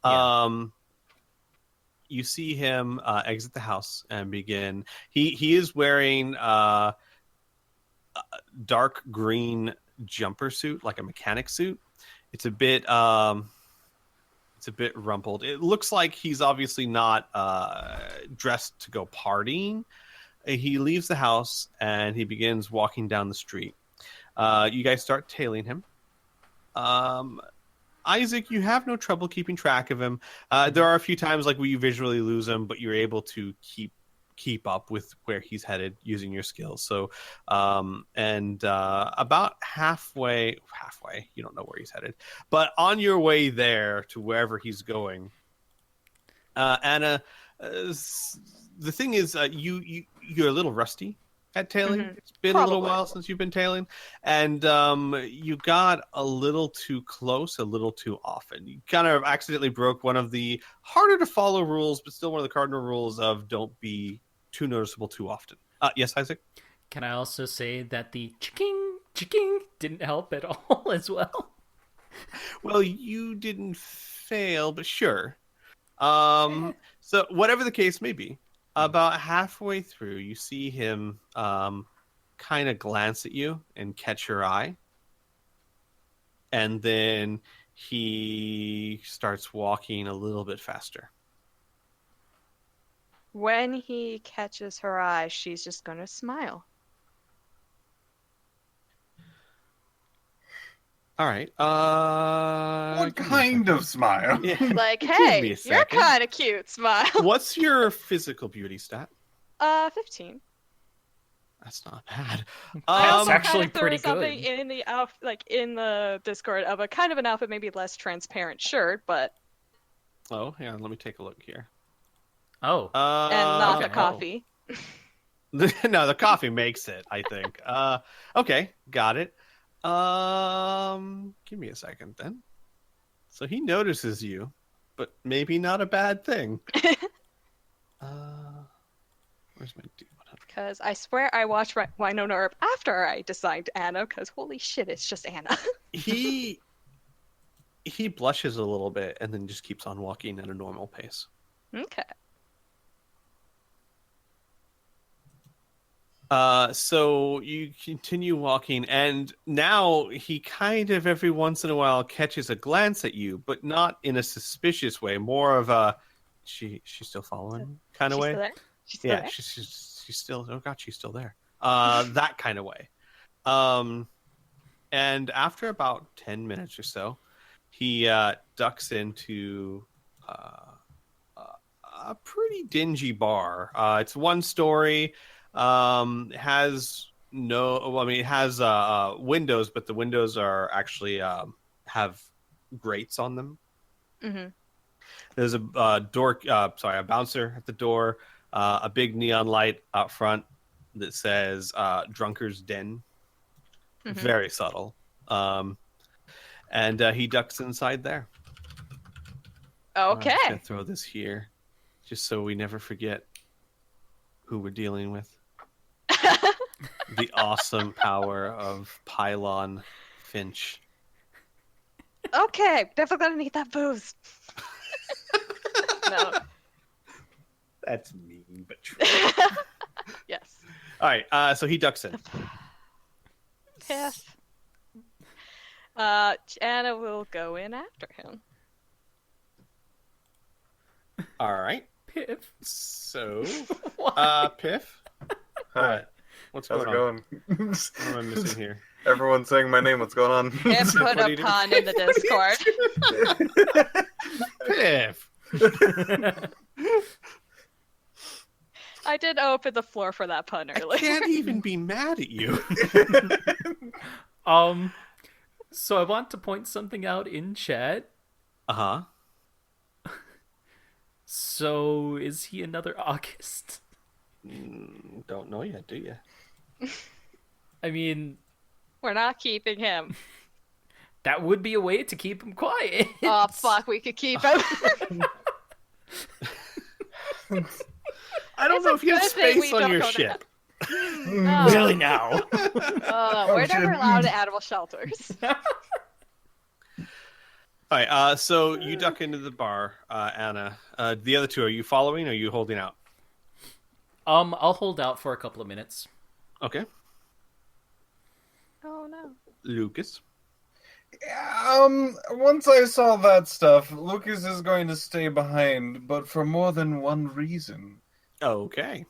Yeah. You see him exit the house and begin. He is wearing a dark green jumper suit, like a mechanic suit. It's a bit rumpled. It looks like he's obviously not dressed to go partying. He leaves the house and he begins walking down the street. You guys start tailing him. Isaac, you have no trouble keeping track of him. There are a few times like where you visually lose him, but you're able to keep up with where he's headed using your skills. So, about halfway, you don't know where he's headed, but on your way there to wherever he's going, Anna, the thing is, you're a little rusty at tailing. Mhm. It's been a little Probably. while since you've been tailing, and you got a little too close a little too often. You kind of accidentally broke one of the harder to follow rules, but still one of the cardinal rules of don't be too noticeable too often. Yes, Isaac? Can I also say that the chicking didn't help at all as well? Well, you didn't fail, but sure. So whatever the case may be, about halfway through, you see him kind of glance at you and catch your eye. And then he starts walking a little bit faster. When he catches her eye, she's just gonna smile. All right. What give me a kind of smile? Yeah. Like, Give me hey, a you're second. kind of cute, smile. What's your physical beauty stat? 15. That's not bad. That's also actually kind of threw pretty something good. in the in the Discord of a kind of an outfit, maybe less transparent shirt, but Oh, hang on. Let me take a look here. Oh. and not okay. the coffee. No, the coffee makes it, I think. Okay, got it. Give me a second then. So he notices you, but maybe not a bad thing. Where's my D100? Because I swear I watched Winona Earp after I designed Anna, because holy shit, it's just Anna. He blushes a little bit and then just keeps on walking at a normal pace. Okay. So you continue walking, and now he kind of every once in a while catches a glance at you, but not in a suspicious way, more of a she's still following me kind of She's way. still there? She's still Yeah, there? she's still, oh god, she's still there. That kind of way. And after about 10 minutes or so, he ducks into a pretty dingy bar. It's one story. Has no, well, I mean, it has windows, but the windows are actually have grates on them. Mm-hmm. There's a a bouncer at the door, a big neon light out front that says Drunker's Den. Mhm. Very subtle. And he ducks inside there. Okay. I'm just gonna throw this here, just so we never forget who we're dealing with. The awesome power of Pylon Finch. Okay, definitely gonna need that boost. No. That's mean, but true. Yes. All right, so he ducks in. Yes. Anna will go in after him. All right. Piff. So, What? Piff, Hi. what's How's going it on? going? What am I missing here? Everyone's saying my name. What's going on? Piff put What do a you do? pun in the Discord. Piff. I did open the floor for that pun I earlier. can't even be mad at you. So I want to point something out in chat. Uh-huh. So is he another August? Don't know yet, do you? I mean, We're not keeping him. that would be a way to keep him quiet. Oh fuck, we could keep him. I don't It's know a if you have good thing space we on don't your go to ship. Oh. Really now? We're never allowed at animal shelters. All right, so you duck into the bar, Anna. The other two, are you following or are you holding out? I'll hold out for a couple of minutes. Okay. Oh no. Lucas. Once I saw that stuff, Lucas is going to stay behind, but for more than one reason. Okay.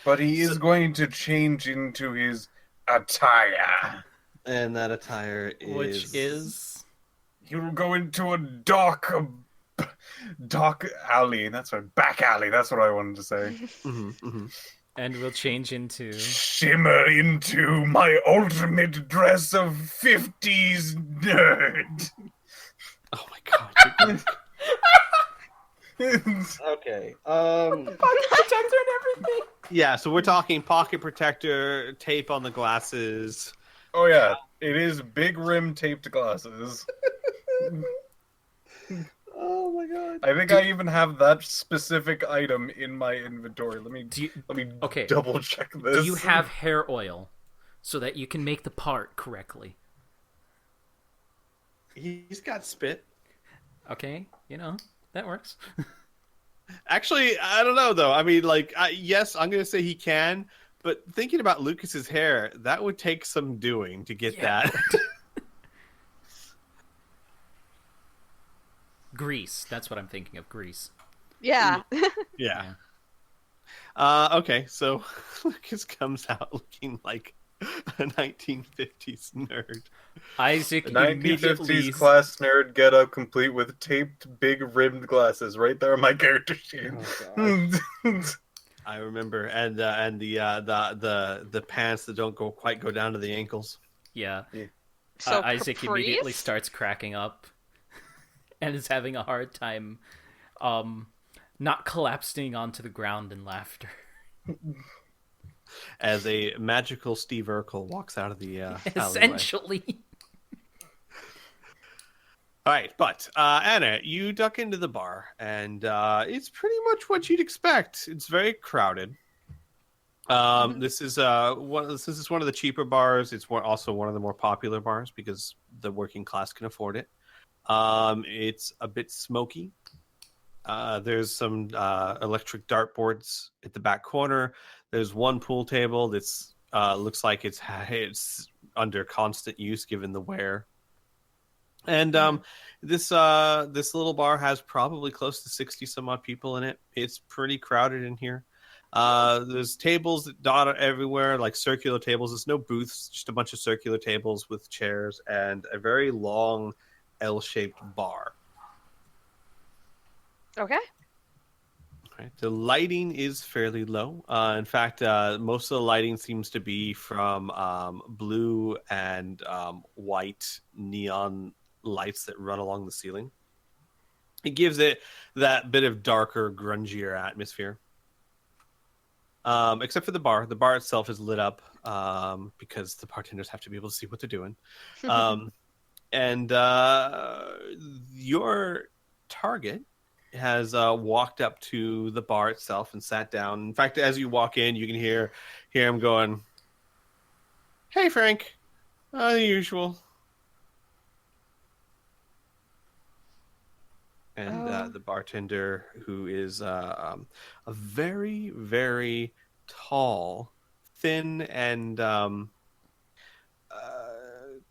But he is going to change into his attire. And that attire is... Which is... He'll go into a dark alley. That's right, back alley. That's what I wanted to say. And we'll change into... Shimmer into my ultimate dress of 50s nerd. Oh my god. Okay. Pocket protector and everything! Yeah, so we're talking pocket protector, tape on the glasses. Oh yeah, it is big rim taped glasses. Oh my god. I think I even have that specific item in my inventory. Let me Okay. double check this. Do you have hair oil so that you can make the part correctly? He's got spit. Okay, that works. Actually, I don't know though. I mean, like, yes, I'm gonna say he can, but thinking about Lucas's hair, that would take some doing to get that. Grease. That's what I'm thinking of. Grease. Yeah. Yeah. Okay, so Lucas comes out looking like a 1950s nerd. Isaac The 1950s immediately... class nerd get up complete with taped big rimmed glasses right there on my character sheet. I remember, and the pants that don't quite go down to the ankles. Yeah. So Isaac Caprice? immediately starts cracking up and is having a hard time not collapsing onto the ground in laughter. As a magical Steve Urkel walks out of the alleyway. Essentially. All right, but Anna, you duck into the bar, and it's pretty much what you'd expect. It's very crowded. This is one of the cheaper bars. It's also one of the more popular bars because the working class can afford it. It's a bit smoky. There's some electric dartboards at the back corner. There's one pool table that's looks like it's under constant use given the wear. And this little bar has probably close to 60 some odd people in it. It's pretty crowded in here. There's tables that dot everywhere, like circular tables. There's no booths, just a bunch of circular tables with chairs and a very long L-shaped bar. Okay. Right. The lighting is fairly low. In fact, most of the lighting seems to be from blue and white neon lights that run along the ceiling. It gives it that bit of darker, grungier atmosphere. Except for the bar. The bar itself is lit up because the bartenders have to be able to see what they're doing. And your target has walked up to the bar itself and sat down. In fact, as you walk in, you can hear him going, "Hey, Frank, the usual." And the bartender, who is a very, very tall, thin, and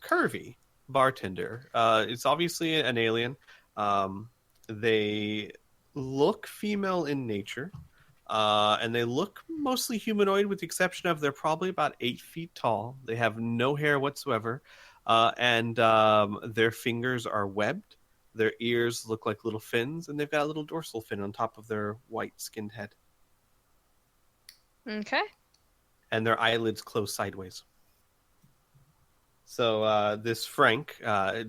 curvy bartender. It's obviously an alien. They look female in nature, and they look mostly humanoid, with the exception of they're probably about 8 feet tall. They have no hair whatsoever, and their fingers are webbed. Their ears look like little fins, and they've got a little dorsal fin on top of their white-skinned head. Okay. And their eyelids close sideways. So this Frank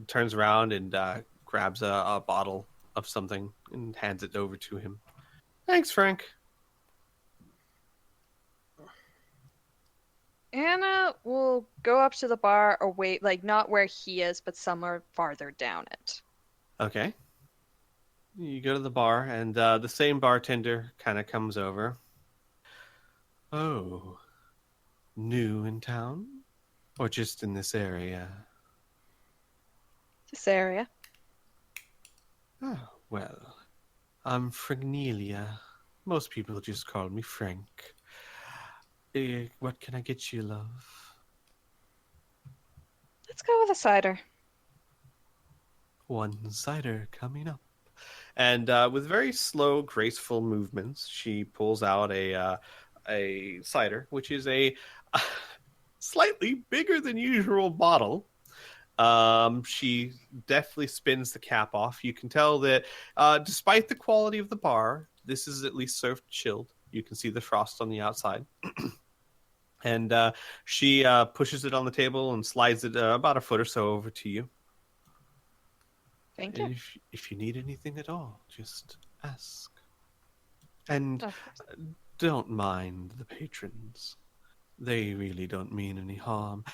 turns around and grabs a bottle of something and hands it over to him. "Thanks, Frank." Anna will go up to the bar or wait, like not where he is, but somewhere farther down it. Okay. You go to the bar, and the same bartender kind of comes over. "Oh, new in town? Or just in this area?" This area. "Oh, well, I'm Fragnelia. Most people just call me Frank. What can I get you, love?" Let's go with a cider. "One cider coming up." And with very slow, graceful movements, she pulls out a cider, which is a slightly bigger than usual bottle. She definitely spins the cap off. You can tell that despite the quality of the bar, this is at least served chilled. You can see the frost on the outside. And she pushes it on the table and slides it about a foot or so over to you. Thank you. And if you need anything at all, just ask. And Of course. don't mind the patrons. They really don't mean any harm.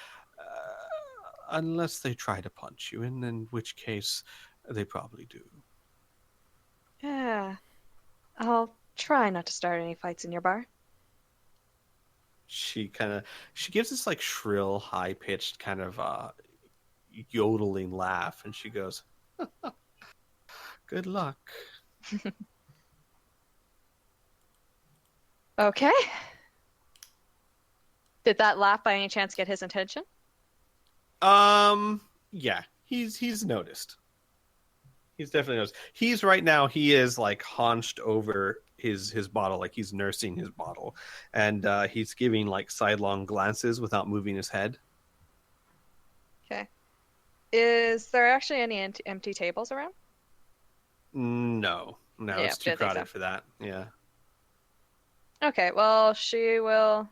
Unless they try to punch you, and in which case they probably do. Yeah. I'll try not to start any fights in your bar. She gives this like shrill, high-pitched kind of yodeling laugh, and she goes, "Good luck." Okay. Did that laugh by any chance get his attention? Yeah, he's noticed. He's definitely noticed. He's right now, he is like hunched over his bottle, like he's nursing his bottle, and he's giving like sidelong glances without moving his head. Okay. Is there actually any empty tables around? No, Yeah, it's too didn't think so. crowded for that. Yeah. Okay, well, she will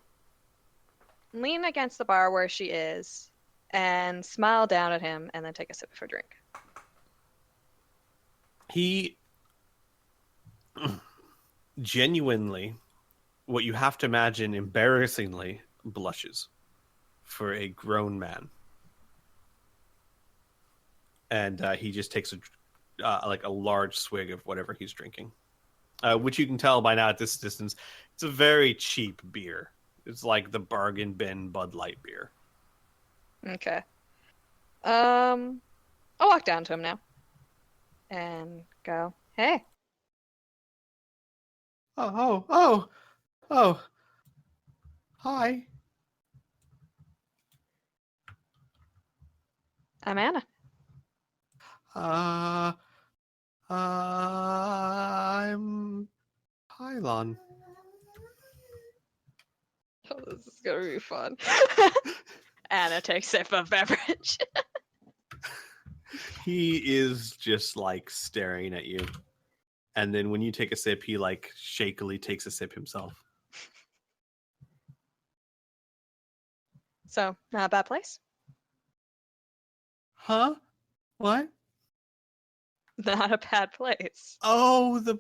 lean against the bar where she is and smile down at him and then take a sip of her drink. He genuinely, what you have to imagine, embarrassingly blushes for a grown man. And he just takes like a large swig of whatever he's drinking, which you can tell by now at this distance, it's a very cheap beer. It's like the bargain bin Bud Light beer. Okay. I'll walk down to him now and go, "Hey." Oh, hi. I'm Anna. I'm Pylon. Oh, this is gonna be fun. Anna takes a sip of beverage. He is just like staring at you. And then when you take a sip, he like shakily takes a sip himself. So, not a bad place. Huh? What? Not a bad place. Oh, the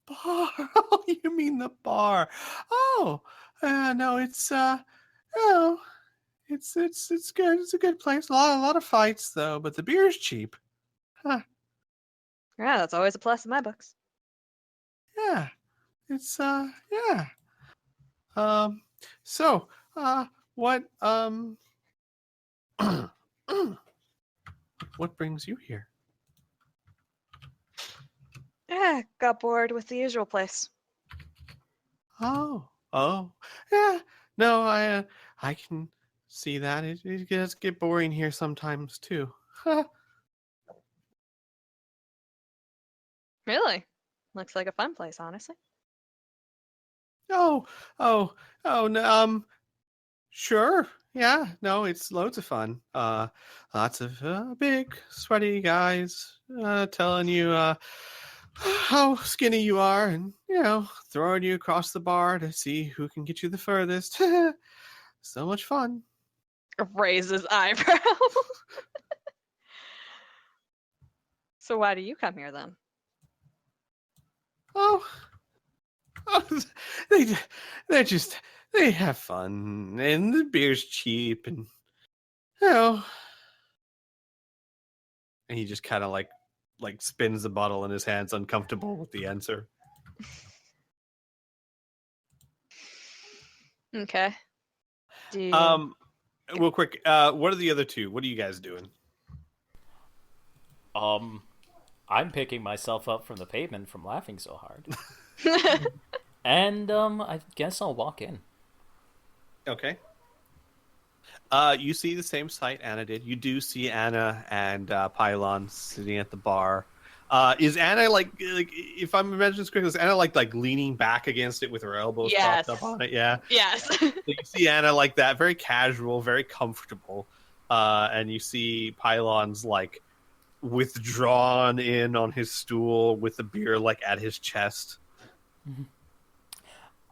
bar. Oh, you mean the bar. Oh, no, it's oh, it's good. It's a good place. A lot of fights though, but the beer is cheap. Huh. Yeah, that's always a plus in my books. Yeah. It's yeah. So what what brings you here? Got bored with the usual place. Oh, yeah. No, I can see that. It does get boring here sometimes too. Really? Looks like a fun place, honestly. Oh, oh, oh, no, sure. Yeah, no, it's loads of fun. Lots of big, sweaty guys telling you how skinny you are and, throwing you across the bar to see who can get you the furthest. So much fun. Raises eyebrow. So why do you come here then? Oh, oh they, they're just, they have fun and the beer's cheap and, you know, and he just kind of like spins the bottle in his hands, uncomfortable with the answer. Okay. Do you... Real quick, what are the other two? What are you guys doing? I'm picking myself up from the pavement from laughing so hard. And I guess I'll walk in. Okay. You see the same sight Anna did. You do see Anna and Pylon sitting at the bar. Is Anna like if I'm imagining this correctly, is Anna like leaning back against it with her elbows Yes. propped up on it? Yeah. Yes. So you see Anna like that, very casual, very comfortable. And you see Pylon's like withdrawn in on his stool with the beer like at his chest.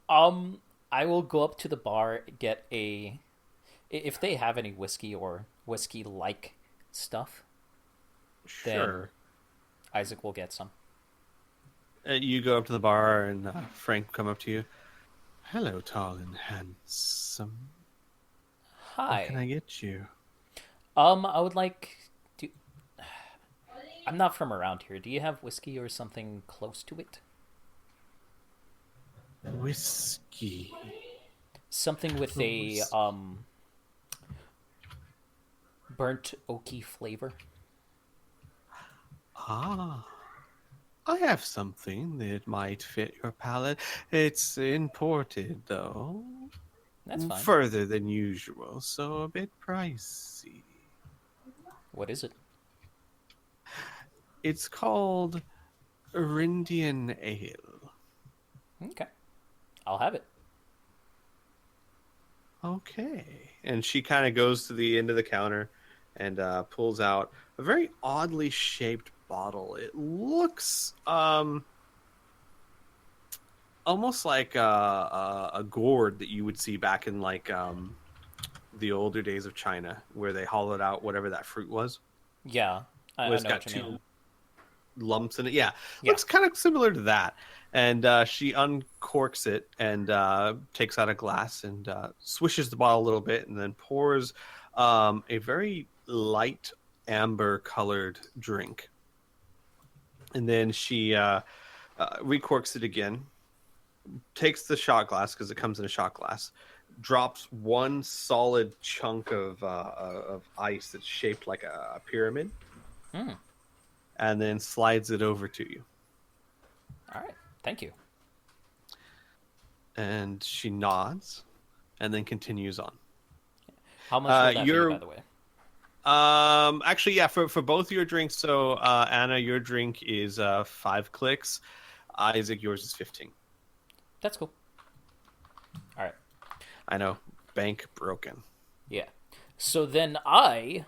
I will go up to the bar, get if they have any whiskey or whiskey-like stuff, Sure. then Isaac will get some. You go up to the bar and Frank will come up to you. Hello, tall and handsome. Hi. What can I get you? I would like to... I'm not from around here. Do you have whiskey or something close to it? Whiskey. Something with a burnt oaky flavor. Ah, I have something that might fit your palate. It's imported, though. That's fine. Further than usual, so a bit pricey. What is it? It's called Irindian Ale. Okay. I'll have it. Okay. And she kind of goes to the end of the counter and pulls out a very oddly shaped bottle. It looks almost like a gourd that you would see back in like the older days of China, where they hollowed out whatever that fruit was. Yeah, I It's know got what you two mean. lumps in it. Yeah, Yeah. looks kind of similar to that. And she uncorks it and takes out a glass and swishes the bottle a little bit, and then pours a very light amber colored drink. And then she recorks it again, takes the shot glass because it comes in a shot glass, drops one solid chunk of ice that's shaped like a pyramid, and then slides it over to you. All right. Thank you. And she nods, and then continues on. How much will that be, by the way? Actually, yeah, for both your drinks. So, Anna, your drink is 5 clicks. Isaac, yours is 15. That's cool. All right. I know, bank broken. Yeah. So then I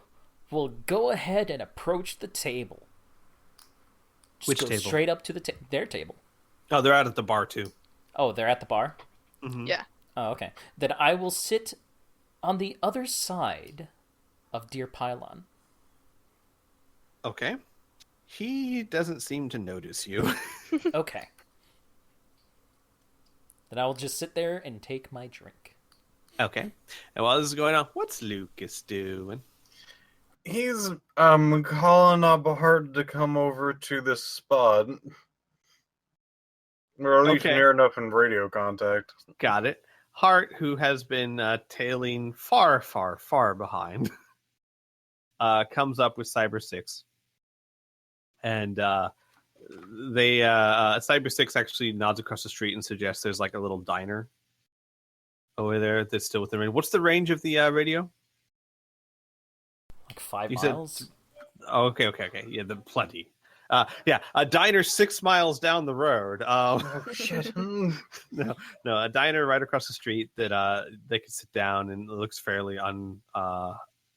will go ahead and approach the table. Just Which go table? Straight up to their table. Oh, they're out at the bar too. Oh, they're at the bar? Mm-hmm. Yeah. Oh, okay. Then I will sit on the other side of Dear Pylon. Okay. He doesn't seem to notice you. Okay. Then I will just sit there and take my drink. Okay. And while this is going on, what's Lucas doing? He's calling up Hart to come over to this spot. Or at least Okay. near enough in radio contact. Got it. Hart, who has been tailing far, far, far behind, comes up with Cyber 6. And Cyber 6 actually nods across the street and suggests there's like a little diner over there that's still within range. What's the range of the radio? Like 5 You said- miles. Oh, okay. Yeah, plenty. Yeah, a diner 6 miles down the road. Oh, shit. No, a diner right across the street that they can sit down and it looks fairly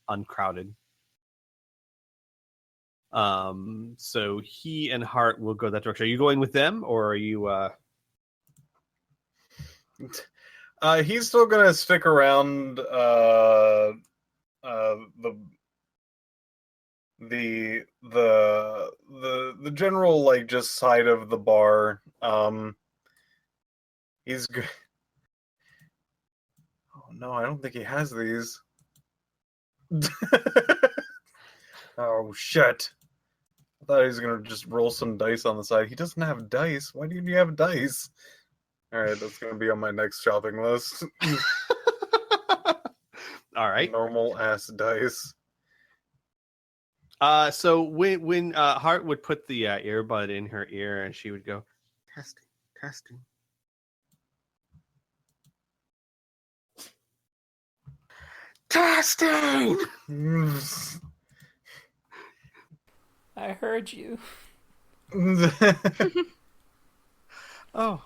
uncrowded. So he and Hart will go that direction. Are you going with them, or are you? He's still gonna stick around the general like just side of the bar. He's good. Oh no, I don't think he has these. Oh shit. I thought he was gonna just roll some dice on the side. He doesn't have dice. Why do you have dice? Alright, that's gonna be on my next shopping list. All right. Normal ass dice. So when Hart would put the earbud in her ear and she would go, testing. Testing. I heard you. Oh,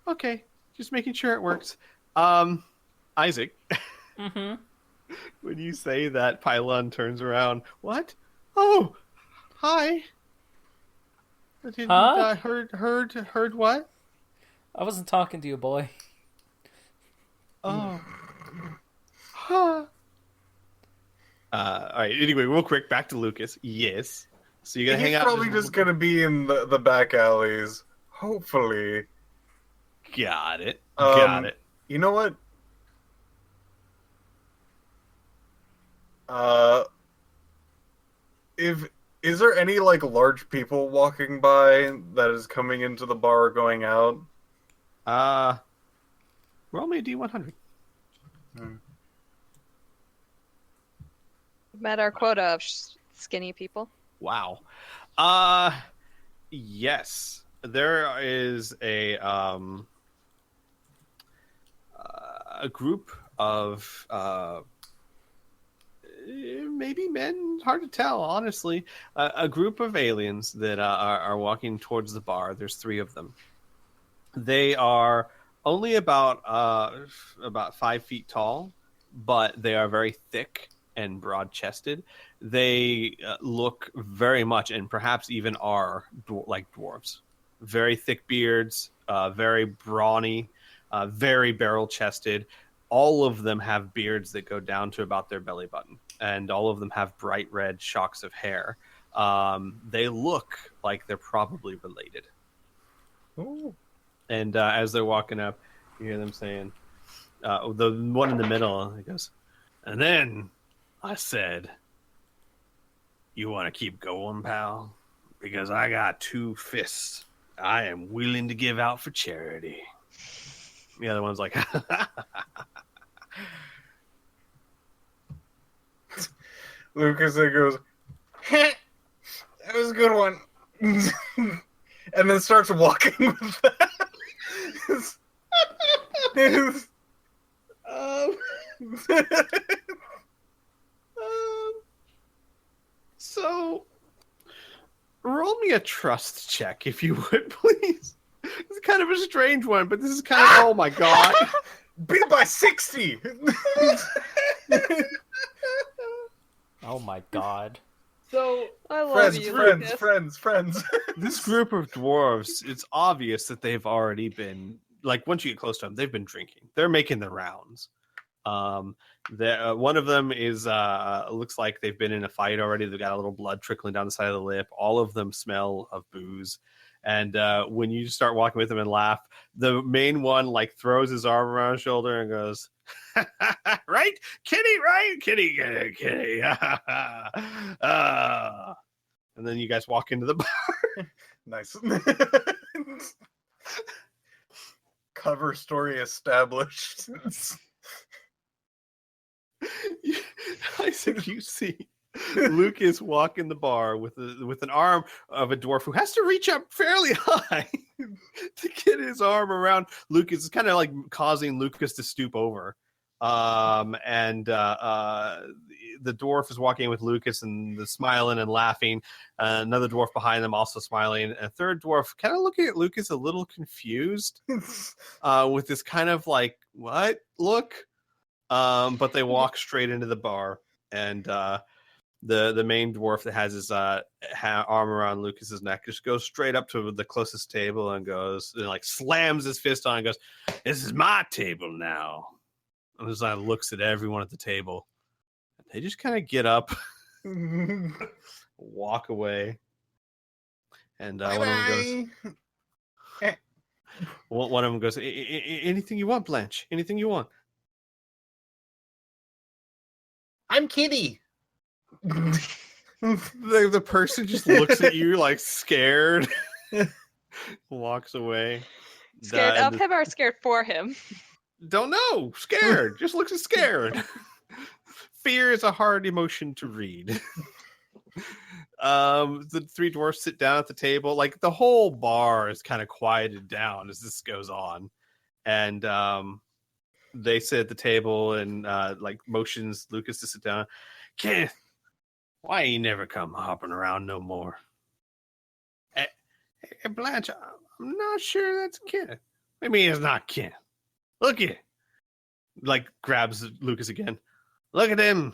okay. Just making sure it works. Isaac, Mm-hmm. when you say that, Pylon turns around. What? Oh, hi. I didn't. Huh? Heard what? I wasn't talking to you, boy. Oh. Huh. All right. Anyway, real quick, back to Lucas. Yes. So you're gonna hang He's out. probably just gonna be in the back alleys. Hopefully. Got it. Got it. You know what? Is there any like large people walking by that is coming into the bar or going out? Roll me a D100. Met our quota of skinny people. Wow. Yes. There is a group of maybe men, hard to tell, honestly. A group of aliens that are walking towards the bar. There's 3 of them. They are only about 5 feet tall, but they are very thick and broad-chested. They look very much, and perhaps even are, like dwarves. Very thick beards, very brawny, very barrel-chested. All of them have beards that go down to about their belly button, and all of them have bright red shocks of hair. They look like they're probably related. Ooh. And as they're walking up, you hear them saying, the one in the middle, he goes, and then I said, you want to keep going, pal? Because I got 2 fists I am willing to give out for charity. The other one's like, Lucas goes, that was a good one. And then starts walking with that. So, roll me a trust check, if you would, please. It's kind of a strange one, but this is kind of, oh my god. Beat by 60! Oh my god. So, I love you, Lucas. friends. this group of dwarves, it's obvious that they've already been, like, once you get close to them, they've been drinking. They're making the rounds. One of them is looks like they've been in a fight already. They've got a little blood trickling down the side of the lip. All of them smell of booze. And when you start walking with them and laugh, the main one like throws his arm around his shoulder and goes, right? Kitty, right? Kitty. And then you guys walk into the bar. Nice. cover story established. Isaac, you see Lucas walk in the bar with an arm of a dwarf who has to reach up fairly high to get his arm around Lucas. It's kind of like causing Lucas to stoop over. The dwarf is walking with Lucas and the smiling and laughing. Another dwarf behind them also smiling. A third dwarf kind of looking at Lucas a little confused with this kind of like, what look? But they walk straight into the bar, and the main dwarf that has his arm around Lucas's neck just goes straight up to the closest table and goes and like slams his fist on and goes, "This is my table now." And just like looks at everyone at the table. They just kind of get up, walk away, and one of them goes, "Anything you want, Blanche? Anything you want?" I'm Kitty. The person just looks at you like scared, walks away. Scared of him or scared for him? Don't know. Scared. Just looks scared. Fear is a hard emotion to read. The three dwarfs sit down at the table. Like the whole bar is kind of quieted down as this goes on, and they sit at the table and like motions Lucas to sit down. Kenneth, why ain't you never come hopping around no more? Hey, Blanche, I'm not sure that's Kenneth. Maybe it's not Kenneth. Look at it. Like grabs Lucas again. Look at him.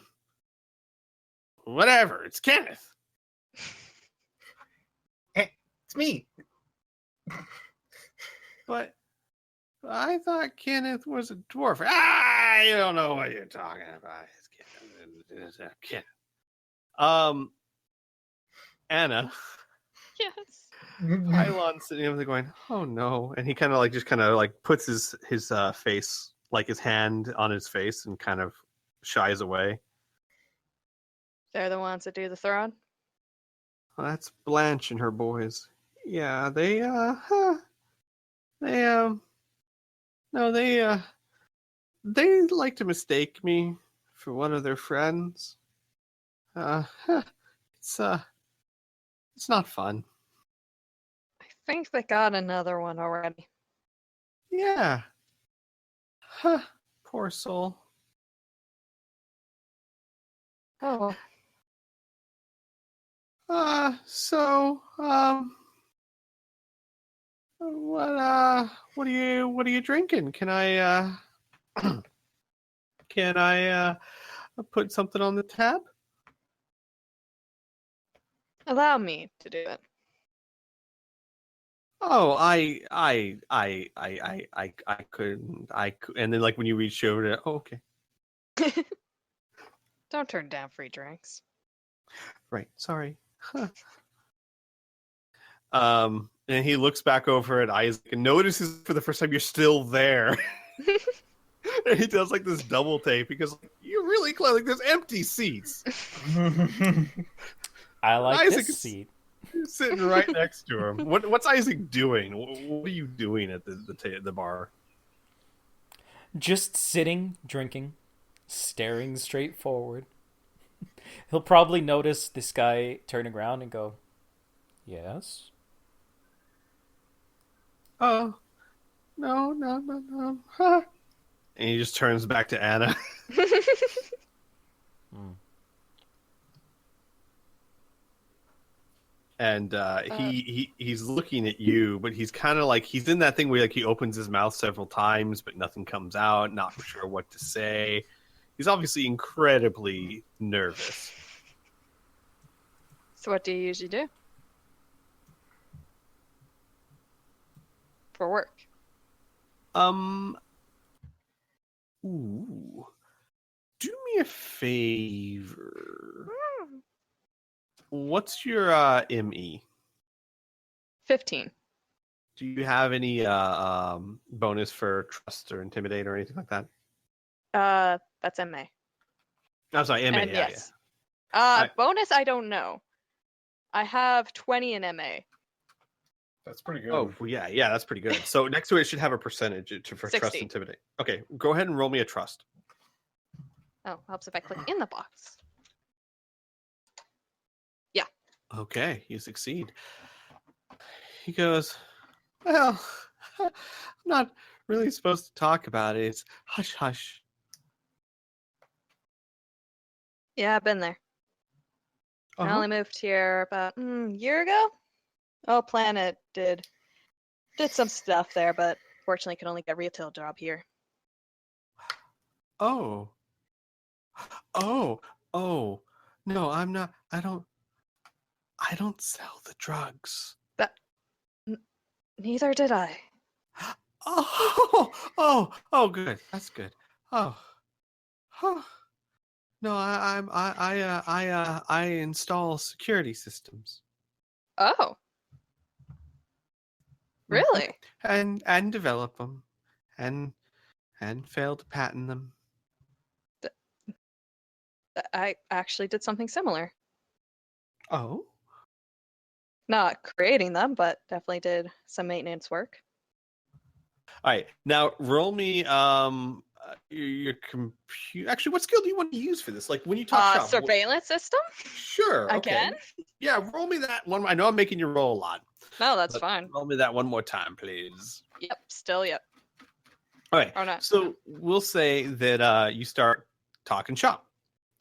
Whatever, it's Kenneth. It's me. But I thought Kenneth was a dwarf. Ah, you don't know what you're talking about. It's Kenneth. It's Kenneth. Anna. Yes. Pylon's sitting over there going, "Oh no!" And he kind of like puts his face, like his hand on his face, and kind of shies away. They're the ones that do the throne. Well, that's Blanche and her boys. Yeah, they like to mistake me for one of their friends. It's not fun. I think they got another one already. Yeah. Poor soul. Oh. What are you drinking? Can I put something on the tab? Allow me to do it. Oh, I couldn't. And then like when you reach over to, oh, okay, Don't turn down free drinks. right, sorry. Huh. And he looks back over at Isaac and notices for the first time you're still there. And he does like this double take because you're really close. Like there's empty seats. I like Isaac this seat. Is sitting right next to him. What's Isaac doing? What are you doing at the bar? Just sitting, drinking, staring straight forward. He'll probably notice this guy turning around and go, "Yes?" Oh, no. Huh. And he just turns back to Anna. And he's looking at you, but he's kind of like he's in that thing where like he opens his mouth several times, but nothing comes out. Not sure what to say. He's obviously incredibly nervous. So what do you usually do? For work. Ooh. Do me a favor. What's your ME? 15. Do you have any bonus for trust or intimidate or anything like that? That's MA. I'm sorry, MA. And Yeah, yes. Right. Bonus, I don't know. I have 20 in MA. That's pretty good. Oh, well, yeah, that's pretty good. So next to it should have a percentage for trust 60. intimidate. Okay, go ahead and roll me a trust. Oh, helps if I click in the box. Okay, you succeed. He goes, well, I'm not really supposed to talk about it. It's hush hush. Yeah, I've been there. I Uh-huh. only moved here about a year ago. Oh, Planet did some stuff there, but fortunately could only get a retail job here. Oh. Oh. No, I'm not. I don't sell the drugs. Neither did I. Oh, good. That's good. Oh. Huh. No, I install security systems. Oh, Mhm. really? And develop them and fail to patent them. I actually did something similar. Oh. Not creating them, but definitely did some maintenance work. All right. Now roll me your computer. Actually, what skill do you want to use for this? Like when you talk shop. Surveillance system? Sure. Okay. Again? Yeah, roll me that one. I know I'm making you roll a lot. No, that's but fine. Roll me that one more time, please. Yep, still yep. All right. Or not. So we'll say that you start talking shop.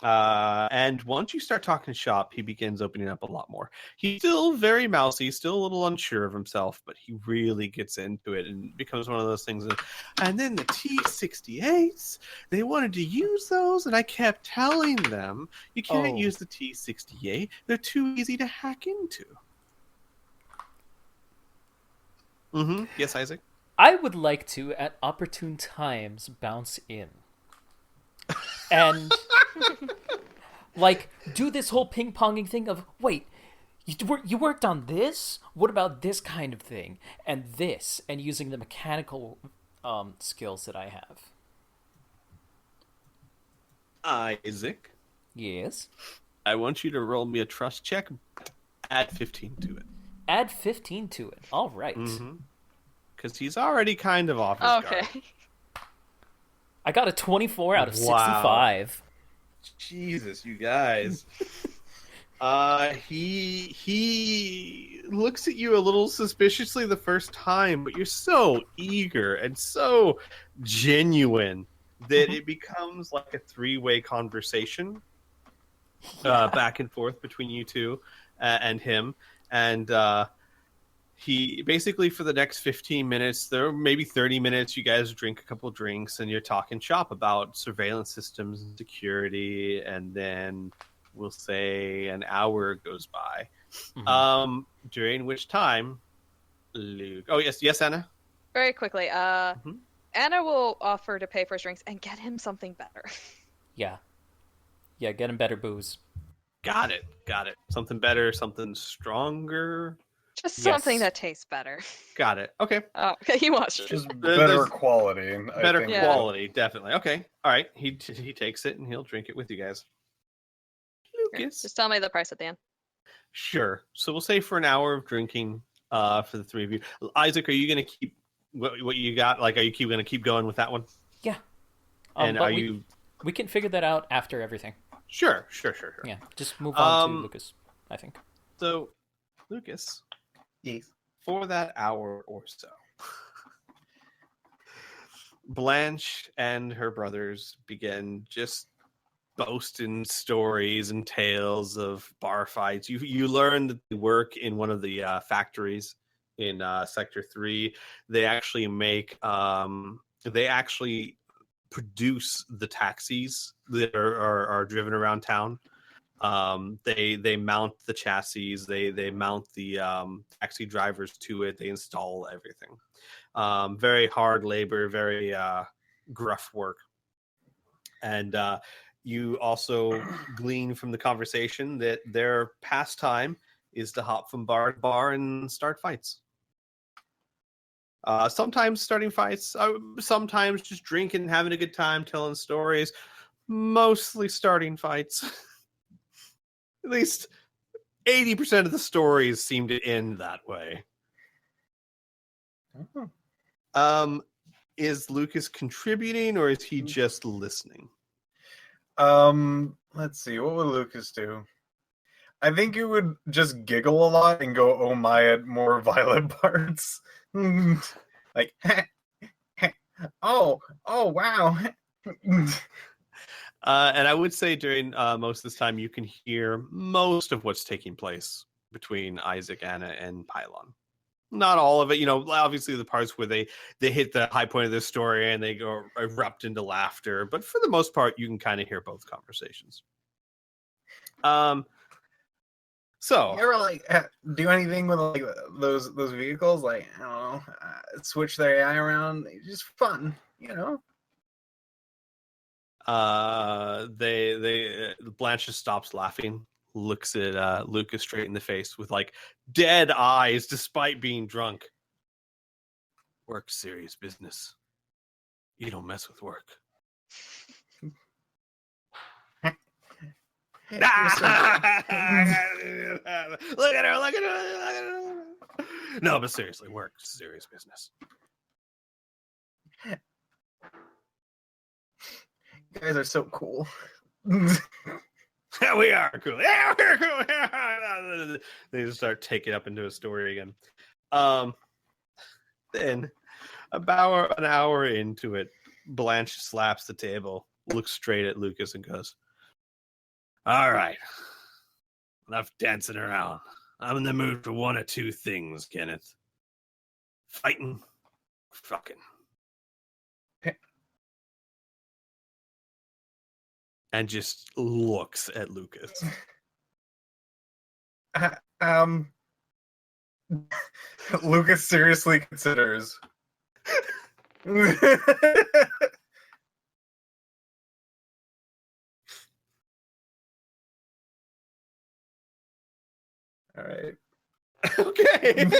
And once you start talking shop, he begins opening up a lot more. He's still very mousy, still a little unsure of himself, but he really gets into it and becomes one of those things. And then the T68s, they wanted to use those, and I kept telling them, you can't use the T68. They're too easy to hack into. Mm-hmm. Yes, Isaac? I would like to, at opportune times, bounce in. And, like, do this whole ping-ponging thing of, wait, you worked on this? What about this kind of thing? And this, and using the mechanical skills that I have. Isaac? Yes? I want you to roll me a trust check. Add 15 to it. Add 15 to it. All right. Because he's already kind of off his guard. I got a 24 out of 65. Jesus, you guys. He looks at you a little suspiciously the first time, but you're so eager and so genuine that it becomes like a three-way conversation back and forth between you two and him. And he basically, for the next 15 minutes, there maybe 30 minutes, you guys drink a couple drinks and you're talking shop about surveillance systems and security. And then we'll say an hour goes by, during which time Luke... Oh, yes, Anna? Very quickly, Anna will offer to pay for his drinks and get him something better. Yeah, get him better booze. Got it. Something better, something stronger. Just something that tastes better. Got it. Okay. Oh, okay, he wants it. Just better quality. Better quality, definitely. Okay. All right. He takes it and he'll drink it with you guys. Lucas. Just tell me the price at the end. Sure. So we'll say for an hour of drinking for the three of you. Isaac, are you going to keep what you got? Like, are you going to keep going with that one? Yeah. And are you... We can figure that out after everything. Sure. Yeah, just move on to Lucas, I think. So, Lucas... Yes. For that hour or so, Blanche and her brothers begin just boasting stories and tales of bar fights. You learn that they work in one of the factories in Sector 3. They actually make they actually produce the taxis that are driven around town. They mount the chassis, they mount the taxi drivers to it, they install everything. Very hard labor, very gruff work. And you also glean from the conversation that their pastime is to hop from bar to bar and start fights. Sometimes starting fights, sometimes just drinking, having a good time, telling stories, mostly starting fights. At least 80% of the stories seem to end that way. Is Lucas contributing or is he just listening? Let's see. What would Lucas do? I think he would just giggle a lot and go, "Oh my," at more violent parts. Like, oh, wow. And I would say during most of this time, you can hear most of what's taking place between Isaac, Anna, and Pylon. Not all of it, obviously the parts where they hit the high point of their story and they go erupt into laughter. But for the most part, you can kind of hear both conversations. So you ever like do anything with like those vehicles? Like, I don't know, switch their AI around. It's just fun, Blanche just stops laughing, looks at Lucas straight in the face with like dead eyes despite being drunk. Work's serious business. You don't mess with work. Look at her. No, but seriously, work's serious business. You guys are so cool. Yeah, we are cool. Yeah, we're cool. They just start taking up into a story again. Then, about an hour into it, Blanche slaps the table, looks straight at Lucas, and goes, "All right, enough dancing around. I'm in the mood for one of two things, Kenneth. Fighting, fucking." And just looks at Lucas. Lucas seriously considers. All right. Okay.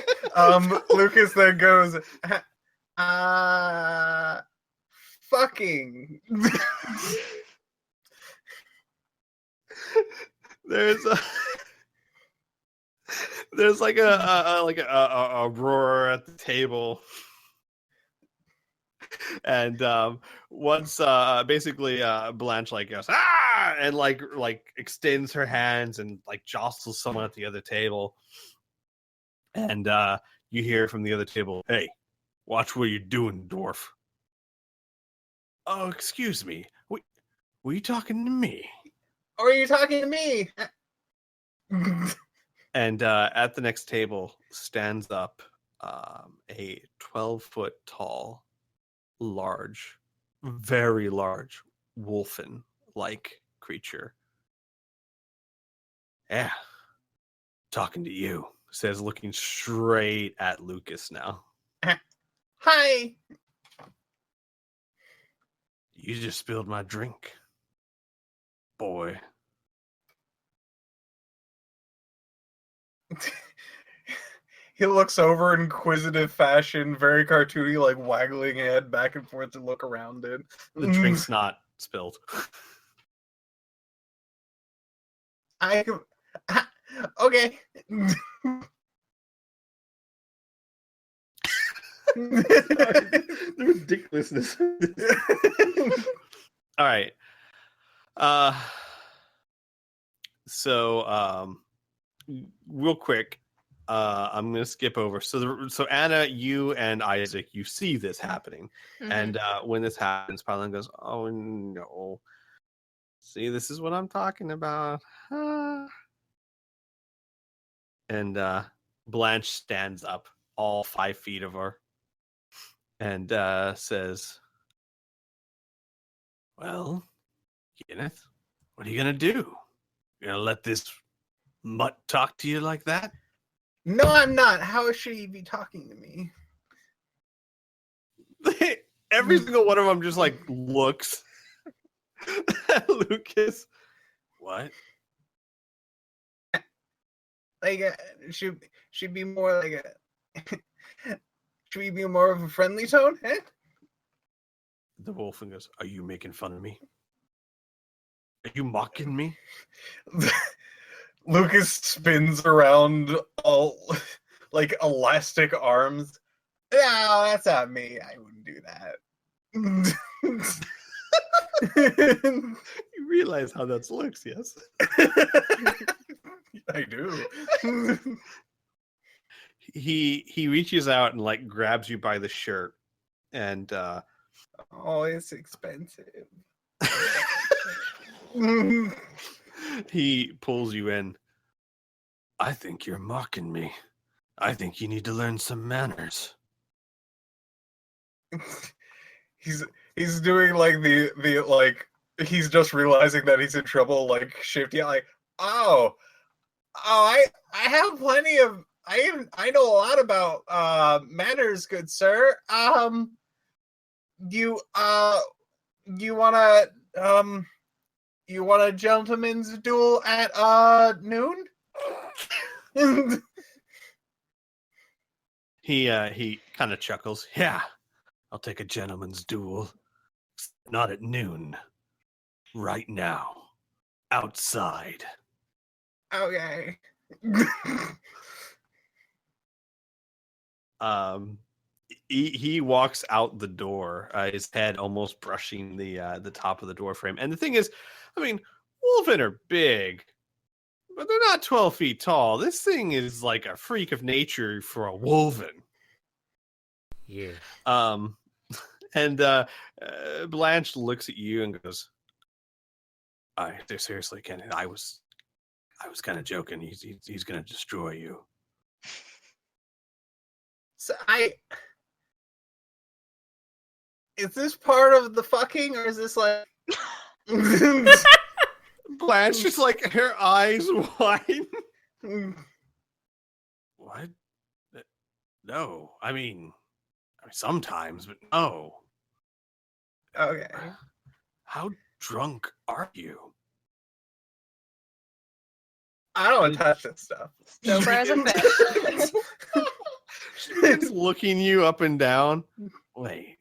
Lucas then goes, fucking. There's like a roar at the table, and once basically Blanche like goes and like extends her hands and like jostles someone at the other table, and you hear from the other table, "Hey, watch what you're doing, dwarf." "Oh, excuse me. Were you talking to me?" Or are you talking to me? And at the next table stands up a 12-foot tall, large, very large Wolfen-like creature. "Yeah, talking to you," says, looking straight at Lucas now. Hi. "You just spilled my drink, boy." He looks over in inquisitive fashion, very cartoony, like waggling head back and forth to look around it. The drink's not spilled. Okay. The ridiculousness. All right. So real quick, I'm gonna skip over. So Anna, you and Isaac, you see this happening, and when this happens, Pylon goes, "Oh no! See, this is what I'm talking about." And Blanche stands up, all 5 feet of her, and says, "Well, Kenneth, what are you gonna do? You gonna let this mutt talk to you like that?" No, I'm not. How should he be talking to me? Every single one of them just like looks at Lucas. What? Like, should be more like should we be more of a friendly tone? Eh? The Wolfen goes, "Are you making fun of me? Are you mocking me?" Lucas spins around all like elastic arms. No, that's not me. I wouldn't do that. You realize how that looks, yes? I do. He reaches out and like grabs you by the shirt, and Oh, it's expensive. he pulls you in. I think you're mocking me. I think you need to learn some manners. He's doing like the like he's just realizing that he's in trouble, like shifty, like I have plenty of I know a lot about manners, good sir. You want a gentleman's duel at noon? He kind of chuckles. Yeah, I'll take a gentleman's duel. Not at noon. Right now. Outside. Okay. He walks out the door, his head almost brushing the top of the door frame. And the thing is, I mean, Wolfen are big, but they're not 12 feet tall. This thing is like a freak of nature for a Wolfen. Yeah. And Blanche looks at you and goes, seriously, Kenneth, I was kind of joking. He's going to destroy you. So is this part of the fucking, or is this like? Blanche just like her eyes wide. What? No, I mean, sometimes, but no. Okay. How drunk are you? I don't want to touch this stuff. Sober as a fish. She's looking you up and down. Wait.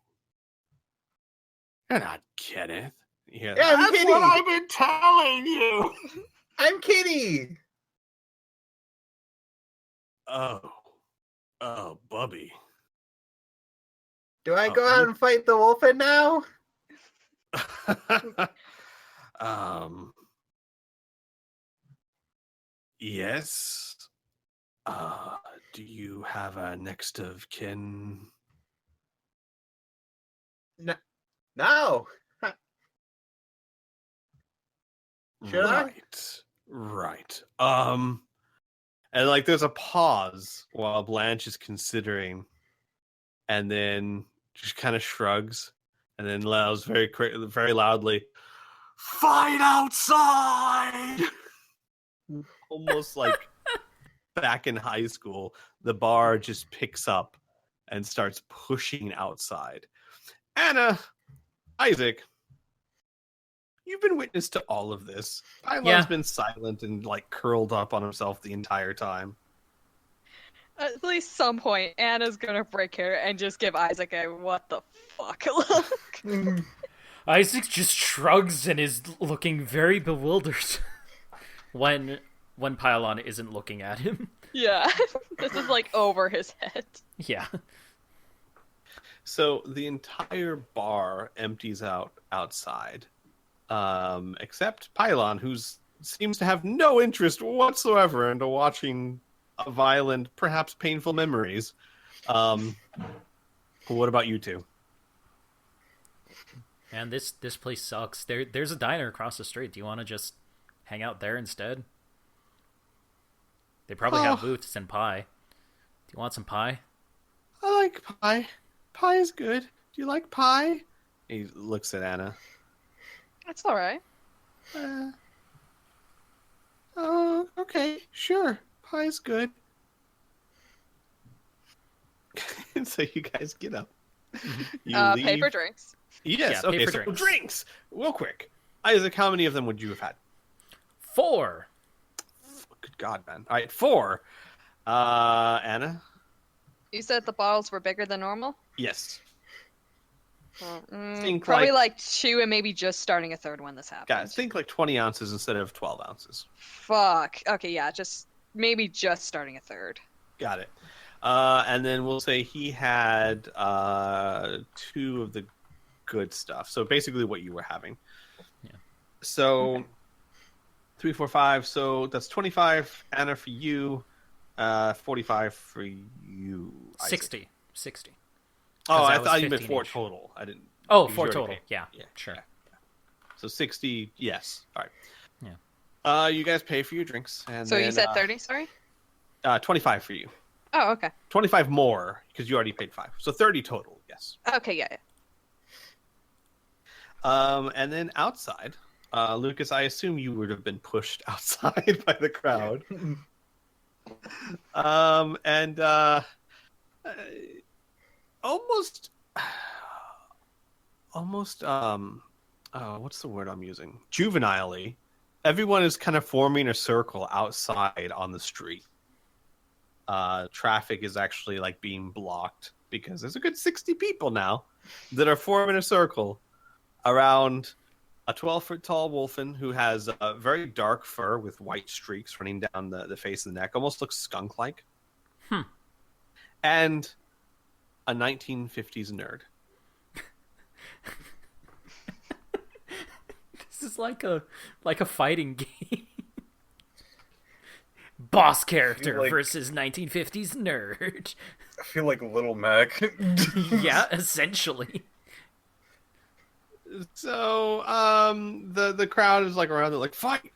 You're not Kenneth. Yeah, I'm That's kidding. what I've been telling you. I'm Kitty. Oh, Bubby. Do I go out and fight the Wolfen now? Yes. Do you have a next of kin? No. Should I? Right. And like there's a pause while Blanche is considering, and then just kind of shrugs, and then allows very loudly, "Fight outside!" Almost like back in high school, the bar just picks up and starts pushing outside. Anna, Isaac, you've been witness to all of this. Pylon's been silent and like curled up on himself the entire time. At least some point, Anna's gonna break here and just give Isaac a what the fuck look. Isaac just shrugs and is looking very bewildered when Pylon isn't looking at him. Yeah, this is like over his head. Yeah. So the entire bar empties out outside, except Pylon, who seems to have no interest whatsoever into watching violent, perhaps painful memories. What about you two? Man, this place sucks. There's a diner across the street. Do you want to just hang out there instead? They probably have booths and pie. Do you want some pie? I like pie. Pie is good. Do you like pie? He looks at Anna. That's all right. Oh, okay, sure. Pie's good. So you guys get up. You leave. Pay for drinks. Yes, Yeah, okay, pay for so drinks. drinks. Real quick. Isaac, how many of them would you have had? 4. Good God, man. All right, 4. Anna? You said the bottles were bigger than normal? Yes. Well, Think probably like 2 and maybe just starting a third when this happens. Guys, think like 20 ounces instead of 12 ounces. Fuck. Okay, yeah, maybe just starting a third. Got it. And then we'll say he had 2 of the good stuff. So basically what you were having. Yeah. So Okay. 3, 4, 5. So that's 25, Anna, for you. 45 for you, Isaac. 60. Oh, 'Cause I that was thought you meant 15 4 each. total. I didn't. Oh, because 4 you already total. paid. Yeah, Yeah, sure. yeah. So 60, yes. All right. Yeah. You guys pay for your drinks. And So then, you said 30, sorry? 25 for you. Oh, okay. 25 more, because you already paid 5. So 30 total, yes. Okay, yeah. And then outside, Lucas, I assume you would have been pushed outside by the crowd. And almost, what's the word I'm using? Juvenilely, everyone is kind of forming a circle outside on the street. Traffic is actually like being blocked because there's a good 60 people now that are forming a circle around a 12-foot tall Wolfen who has a very dark fur with white streaks running down the face of the neck, almost looks skunk-like. And a 1950s nerd. This is like a fighting game. Boss character like- versus 1950s nerd. I feel like Little Mac. Yeah, essentially. So the crowd is like around it like fight,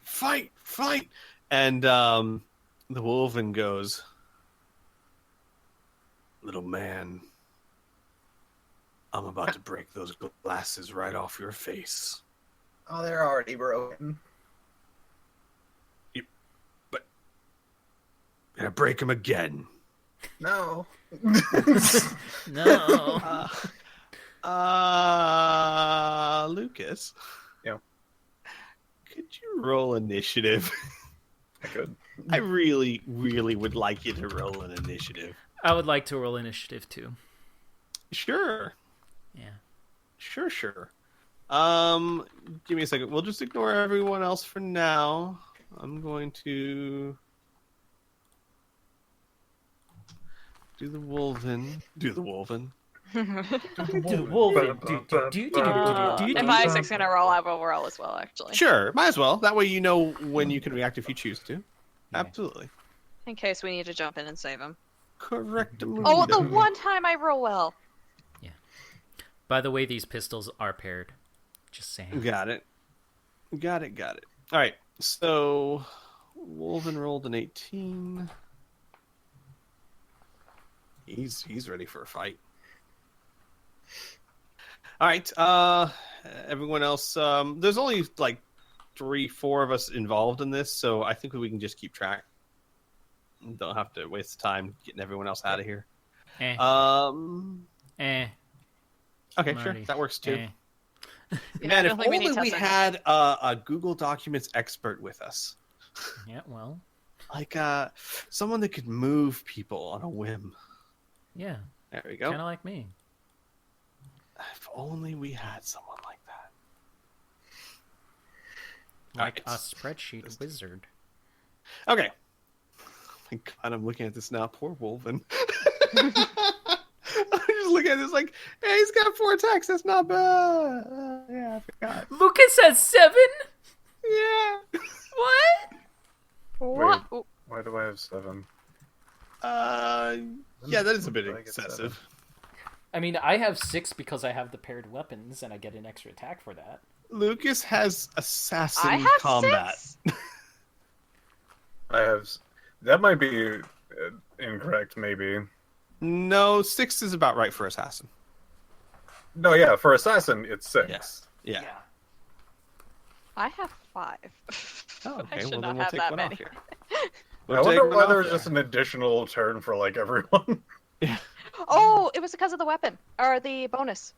and the Wolfen goes, little man, I'm about to break those glasses right off your face. Oh, they're already broken. And I break them again. No. No. Lucas. Yeah. Could you roll initiative? I could. I really, really would like you to roll an initiative. I would like to roll initiative too. Sure. Yeah. Sure. Give me a second. We'll just ignore everyone else for now. I'm going to do the Wolfen. If Isaac's gonna roll, I will roll as well, actually. Sure, might as well. That way you know when you can react if you choose to. Absolutely. In case we need to jump in and save him. Correct. Oh, the one time I roll well. By the way, these pistols are paired. Just saying. Got it. All right. So, Wolfen rolled an 18. He's ready for a fight. All right. Everyone else. There's only like 3-4 of us involved in this, so I think we can just keep track. Don't have to waste time getting everyone else out of here. Okay, sure. That works too. Yeah, Man, I if don't think we only need we Tessa. had a Google Documents expert with us. Yeah, well, Like someone that could move people on a whim. yeah. There we go. Kind of like me. If only we had someone like that. Like Alright. a spreadsheet wizard. Okay. Oh my God, I'm looking at this now. Poor Wolfen. I'm just looking at this like, hey, he's got 4 attacks. That's not bad. Yeah, I forgot. Lucas has 7? Yeah. What? What? Why do I have 7? Yeah, that is a bit Did I get excessive. I mean, I have 6 because I have the paired weapons, and I get an extra attack for that. Lucas has assassin I have combat. 6? I have. That might be incorrect, maybe. No, 6 is about right for assassin. No, yeah, for assassin, it's 6. Yes. Yeah. I have 5. Oh, I okay. should Well, not then we'll have take that one many. off here. I We'll wonder take one why off there's there. just an additional turn for like everyone. Oh, it was because of the weapon or the bonus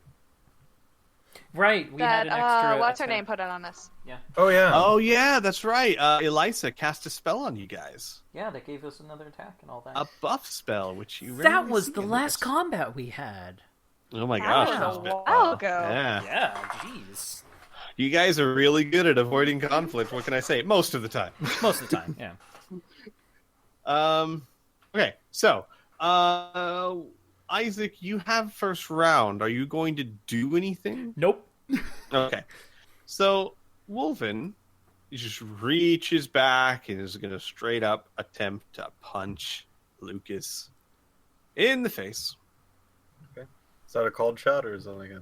Right, we that had an extra. what's her attack. name put it on us. Oh yeah. Oh yeah, that's right. Elisa cast a spell on you guys. Yeah, that gave us another attack and all that. A buff spell, which you That rarely was see the in last this. combat we had. Oh my That gosh, was that's a been- while ago. Yeah, Yeah, jeez. you guys are really good at avoiding conflict. What can I say? Most of the time. Most of the time, yeah. Okay, so Isaac, you have first round. Are you going to do anything? Nope. Okay. So Wolfen just reaches back and is going to straight up attempt to punch Lucas in the face. Is that a called shot or is that like a...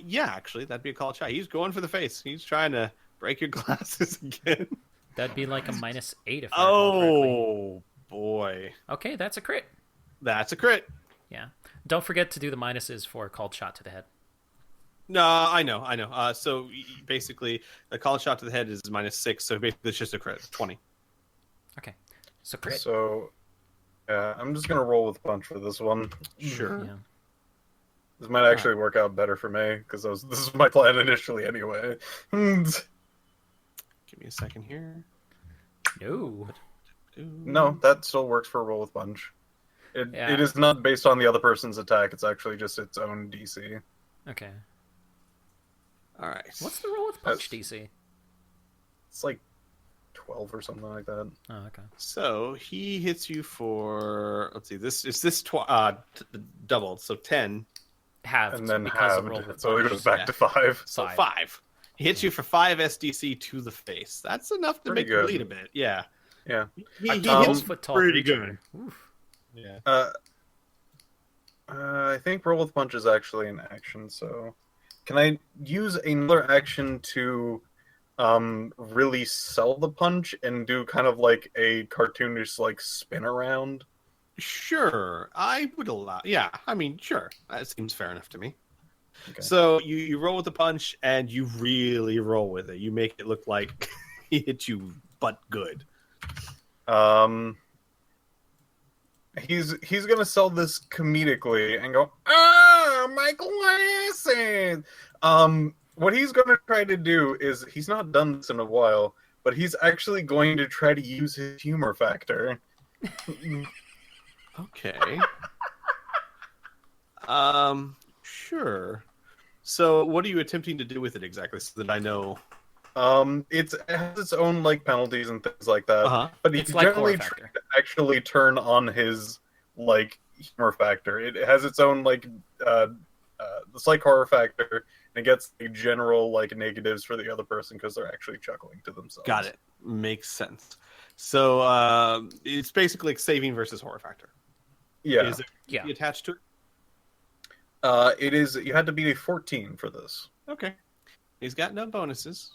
Yeah, actually, that'd be a called shot. He's going for the face. He's trying to break your glasses again. That'd be like a -8 if I recall correctly. Oh boy, Okay, that's a crit. that's a crit. Yeah. Don't forget to do the minuses for a called shot to the head. No, I know. So basically, a called shot to the head is -6. So basically, it's just a crit. 20. Okay. So crit. So, I'm just gonna roll with punch for this one. Sure. Yeah. This might actually work out better for me because this is my plan initially anyway. Give me a second here. No. No, that still works for a roll with punch. Yeah. It is not based on the other person's attack. It's actually just its own DC. Okay. All right. What's the roll with punch DC? It's like 12 or something like that. Oh, okay. So he hits you for, let's see, doubled, so 10. Halved And then because of roll halved, with so it punch. goes back yeah. to 5. So Five. 5. He hits you for 5 SDC to the face. That's enough to Pretty make you good. bleed a bit. Yeah. Yeah. He Um, hits Foot tall pretty creature. good. Oof. Yeah. I think roll with punch is actually an action, so can I use another action to really sell the punch and do kind of like a cartoonish like spin around? Sure. I would allow. Yeah. I mean, sure. That seems fair enough to me. Okay. So you roll with the punch and you really roll with it. You make it look like he hit you, but good. He's gonna sell this comedically and go, ah, my glasses. What he's gonna try to do is he's not done this in a while, but he's actually going to try to use his humor factor. Okay. Sure. So what are you attempting to do with it exactly so that I know? It has its own like penalties and things like that, Uh-huh. but It's he's like generally horror trying factor. to actually turn on his like humor factor. It has its own like it's like horror factor, and it gets the general like negatives for the other person because they're actually chuckling to themselves. Got it. Makes sense. So it's basically like saving versus horror factor. Yeah. Is it Yeah. attached to it? It is. You had to beat a 14 for this. Okay. He's got no bonuses.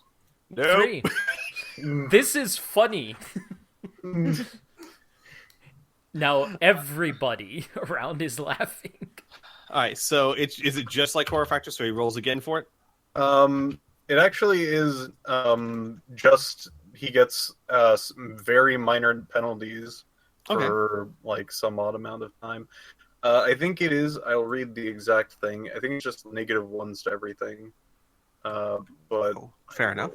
3. This is funny. Now everybody around is laughing. All right. So is it just like horror factor? So he rolls again for it. It actually is just he gets very minor penalties for like some odd amount of time. I think it is. I'll read the exact thing. I think it's just -1s to everything. But Fair enough.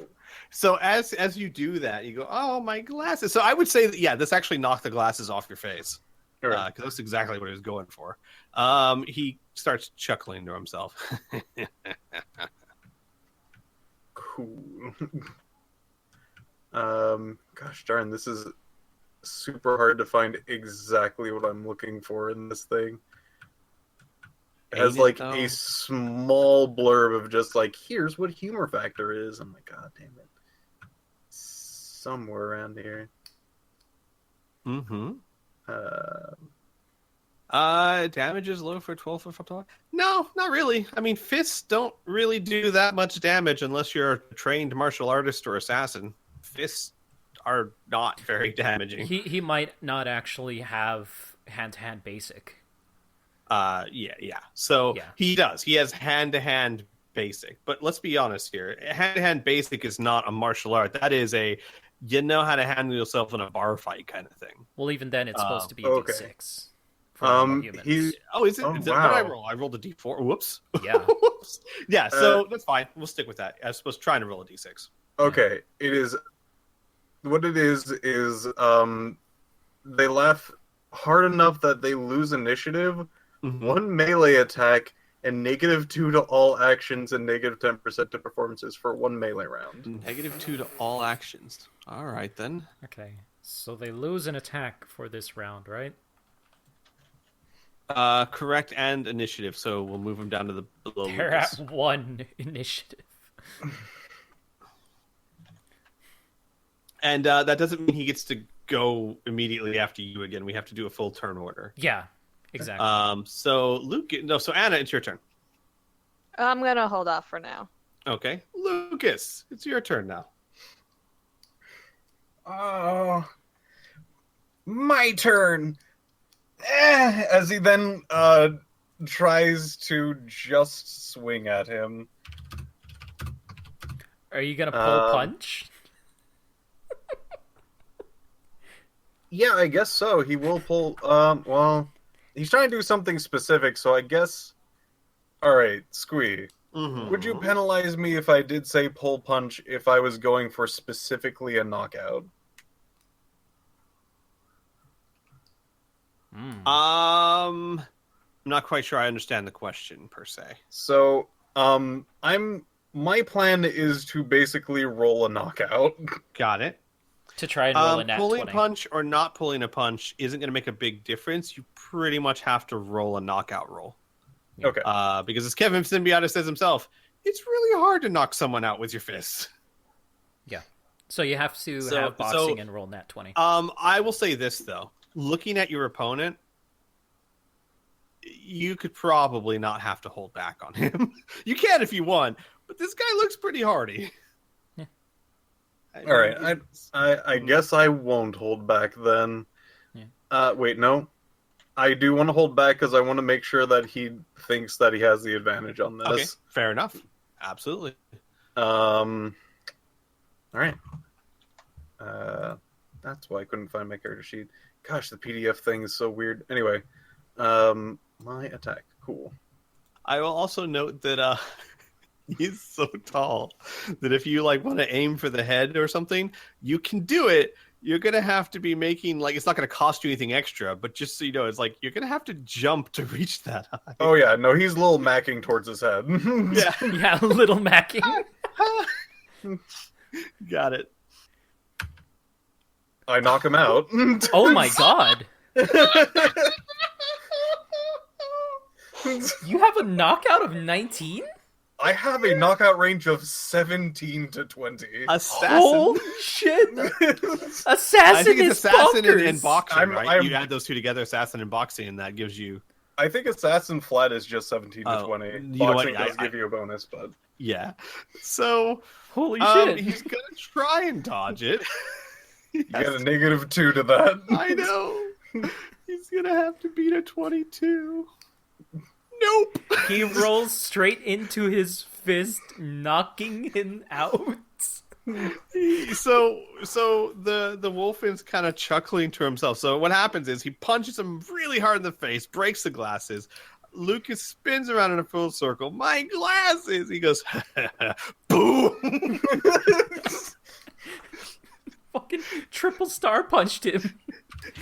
So as you do that, you go, "Oh, my glasses!" So I would say that this actually knocked the glasses off your face because that's exactly what he was going for. He starts chuckling to himself. Cool. Gosh darn, this is super hard to find exactly what I'm looking for in this thing. It has Ain't it, like though? a small blurb of just like, here's what humor factor is. I'm like, god damn it. Somewhere around here. Mm-hmm. Uh, Damage is low for 12 foot tall. No, not really. I mean, fists don't really do that much damage unless you're a trained martial artist or assassin. Fists are not very damaging. He might not actually have hand-to-hand basic. Yeah. So Yeah. he does. He has hand-to-hand basic. But let's be honest here. Hand-to-hand basic is not a martial art. That is you know how to handle yourself in a bar fight kind of thing. Well, even then, it's supposed to be a okay. D6 for normal humans. he Oh, is it? Oh, Is that what I wow. roll? I rolled a D4. Whoops. Yeah. Whoops. Yeah, so that's fine. We'll stick with that. I was supposed to try to roll a D6. okay. It is what it is they laugh hard enough that they lose initiative, Mhm. 1 melee attack, and -2 to all actions and -10% to performances for 1 melee round. -2 to all actions. All right, then. Okay, so they lose an attack for this round, right? Correct and initiative, so we'll move him down to the below They're Lucas. at 1 initiative. And that doesn't mean he gets to go immediately after you again. We have to do a full turn order. Yeah, exactly. So Anna, it's your turn. I'm gonna hold off for now. Okay. Lucas, it's your turn now. Oh, my turn. As he then tries to just swing at him. Are you gonna pull punch? Yeah, I guess so. He will pull. Well, he's trying to do something specific, so I guess. All right, Squee. Mm-hmm. Would you penalize me if I did say pull punch if I was going for specifically a knockout? I'm not quite sure I understand the question per se. So, my plan is to basically roll a knockout. Got it. To try and roll a nat pulling 20. punch or not pulling a punch isn't going to make a big difference. You pretty much have to roll a knockout roll. Okay. Because as Kevin Symbiotic says himself, it's really hard to knock someone out with your fists. Yeah. So you have to have boxing and roll nat 20. I will say this, though. Looking at your opponent, you could probably not have to hold back on him. You can if you want, but this guy looks pretty hardy. Yeah. All right. I guess I won't hold back then. Yeah. Wait, no. I do want to hold back because I want to make sure that he thinks that he has the advantage on this. Okay, fair enough. Absolutely. All right. That's why I couldn't find my character sheet. Gosh, the PDF thing is so weird. Anyway, my attack. Cool. I will also note that he's so tall that if you want to aim for the head or something, you can do it. You're gonna have to be making it's not gonna cost you anything extra, but just so you know, it's you're gonna have to jump to reach that high. Oh yeah, no, he's little macking towards his head. Yeah, Yeah, little macking. Got it. I knock him out. Oh my god. You have a knockout of 19? I have a knockout range of 17 to 20. Assassin. Holy shit! Assassin I think it's is assassin bonkers. and boxing, right? I'm- You add those two together, assassin and boxing, and that gives you I think assassin flat is just 17 to Oh, 20. you know what? Boxing does give you a bonus, but yeah. So Holy shit. he's gonna try and dodge it. you get a -2 to that. I know. He's gonna have to beat a 22. Nope. He rolls straight into his fist, knocking him out. So the Wolfen's kind of chuckling to himself. So what happens is he punches him really hard in the face, breaks the glasses. Lucas spins around in a full circle. My glasses! He goes, boom! Fucking triple star punched him.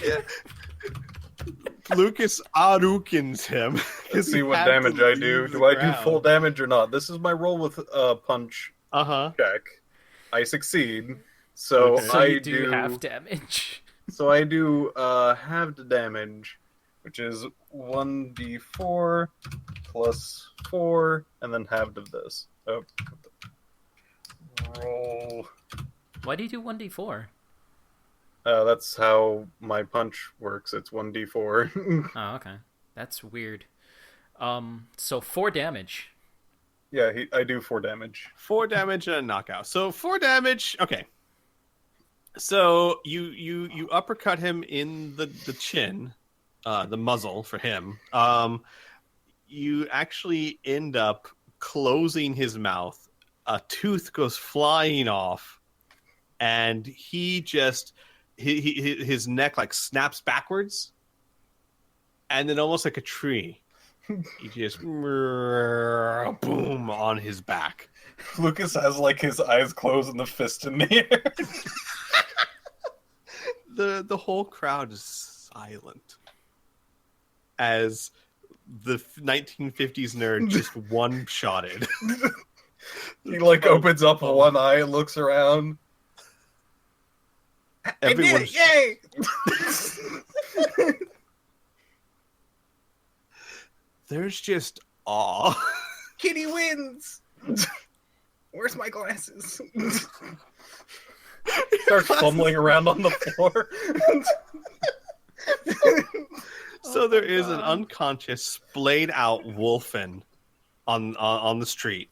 Yeah. Lucas Arukins him. Let's see what He had to damage I leave do. the Do I do ground. full damage or not? This is my roll with punch Uh-huh. check. I succeed. So Okay. So I you do half damage. So I do halved damage, which is 1d4 plus 4, and then halved of this. Oh. Roll. Why do you do 1d4? That's how my punch works. It's 1d4. Oh, okay. That's weird. So 4 damage. Yeah, I do 4 damage. 4 damage and a knockout. So 4 damage. Okay. So you uppercut him in the chin, the muzzle for him. You actually end up closing his mouth. A tooth goes flying off, and his neck snaps backwards, and then almost like a tree, he just boom on his back. Lucas has his eyes closed and the fist in the air. The whole crowd is silent as the 1950s nerd just one-shotted. He opens up one eye and looks around. Everyone's I did it! Yay! there's just awe. Kitty wins. Where's my glasses? Start fumbling around on the floor. So there is an unconscious, splayed out Wolfen on the street,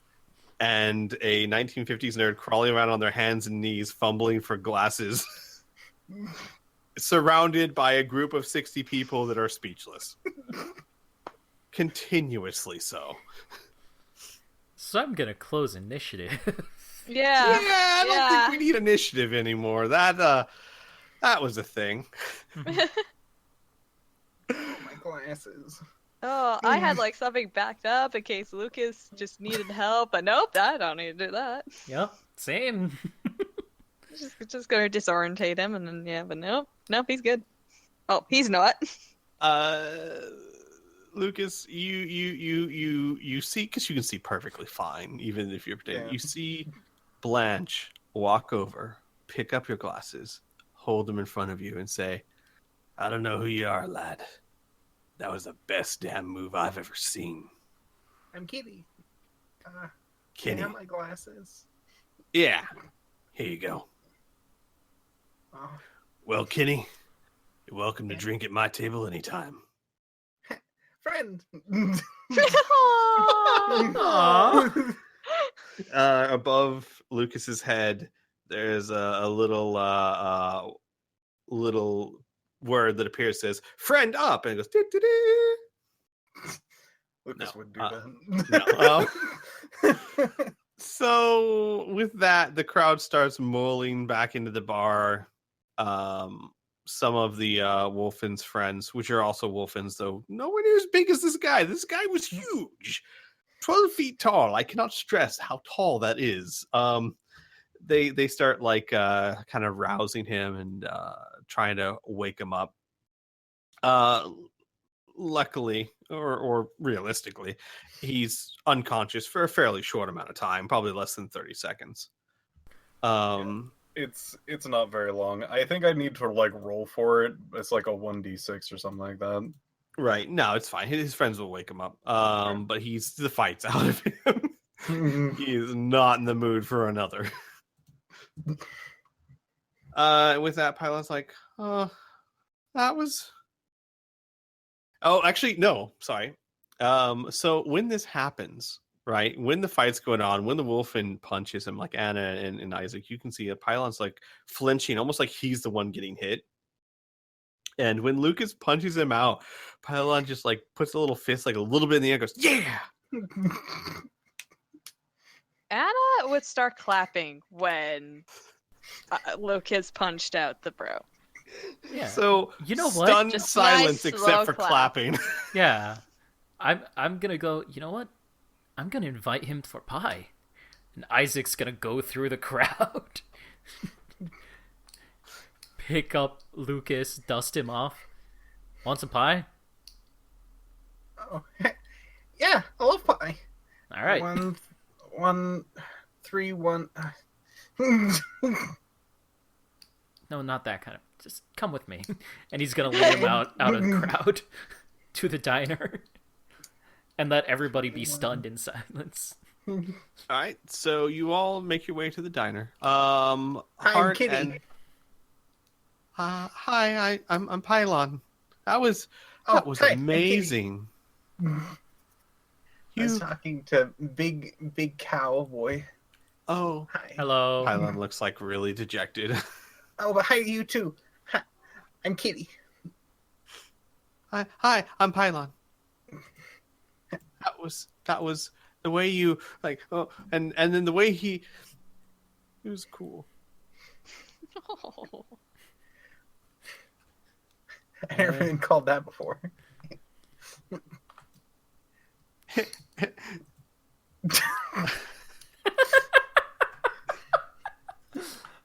and a 1950s nerd crawling around on their hands and knees, fumbling for glasses, surrounded by a group of 60 people that are speechless. Continuously so. So I'm gonna close initiative. Yeah. I don't think we need initiative anymore. That was a thing. My glasses. Oh, I had like something backed up in case Lucas just needed help, but nope, I don't need to do that. Yep, same. Just gonna disorientate him, and then but nope, he's good. Oh, he's not. Lucas, you see, because you can see perfectly fine, even if you're pretending. Yeah. You see Blanche walk over, pick up your glasses, hold them in front of you, and say, "I don't know who you are, lad. That was the best damn move I've ever seen." I'm Kitty. Can Kenny. I have my glasses? Yeah. Here you go. Oh, Well, Kenny, you're welcome to drink at my table anytime. friend. Aww. Above Lucas's head, there's a little word that appears, says "friend up," and it goes "dee-dee-dee." Lucas No, would do no. that. So with that, the crowd starts mulling back into the bar. Some of the Wolfen's friends, which are also Wolfens, though nowhere near as big as this guy. This guy was huge, 12 feet tall. I cannot stress how tall that is. They start like kind of rousing him and trying to wake him up. Luckily, or realistically, he's unconscious for a fairly short amount of time, probably less than 30 seconds. It's not very long. I think I need to like roll for it. It's like a 1d6 or something like that. Right. No, it's fine. His friends will wake him up. But the fight's out of him. He is not in the mood for another. With that, Pylon's like, that was... Oh, actually, no, sorry. So when this happens, right, when the fight's going on, when the Wolfen punches him, like Anna and Isaac, you can see that Pylon's like flinching, almost like he's the one getting hit. And when Lucas punches him out, Pylon just like puts a little fist like a little bit in the air, goes, "Yeah!" Anna would start clapping when Lucas punched out the bro. Yeah. So you know what? Stunned Just silence nice, except slow for clap. clapping. Yeah. I'm gonna go, you know what? I'm gonna invite him for pie. And Isaac's gonna go through the crowd. Pick up Lucas, dust him off. Want some pie? Oh, yeah, I love pie. All right. 1, 3, 1. No, not that kind of. Just come with me. And he's gonna lead him out of the crowd to the diner. And let everybody be stunned in silence. All right, so you all make your way to the diner. I'm Hart Kitty. and hi, I'm Pylon. That was Hi, I'm amazing. I was talking to big cowboy. Oh, Hi. Hello. Pylon looks like really dejected. Oh, but hi, you too. Hi, I'm Kitty. Hi, I'm Pylon. That was the way you like. Oh, and then the way it was cool. I never been called that before.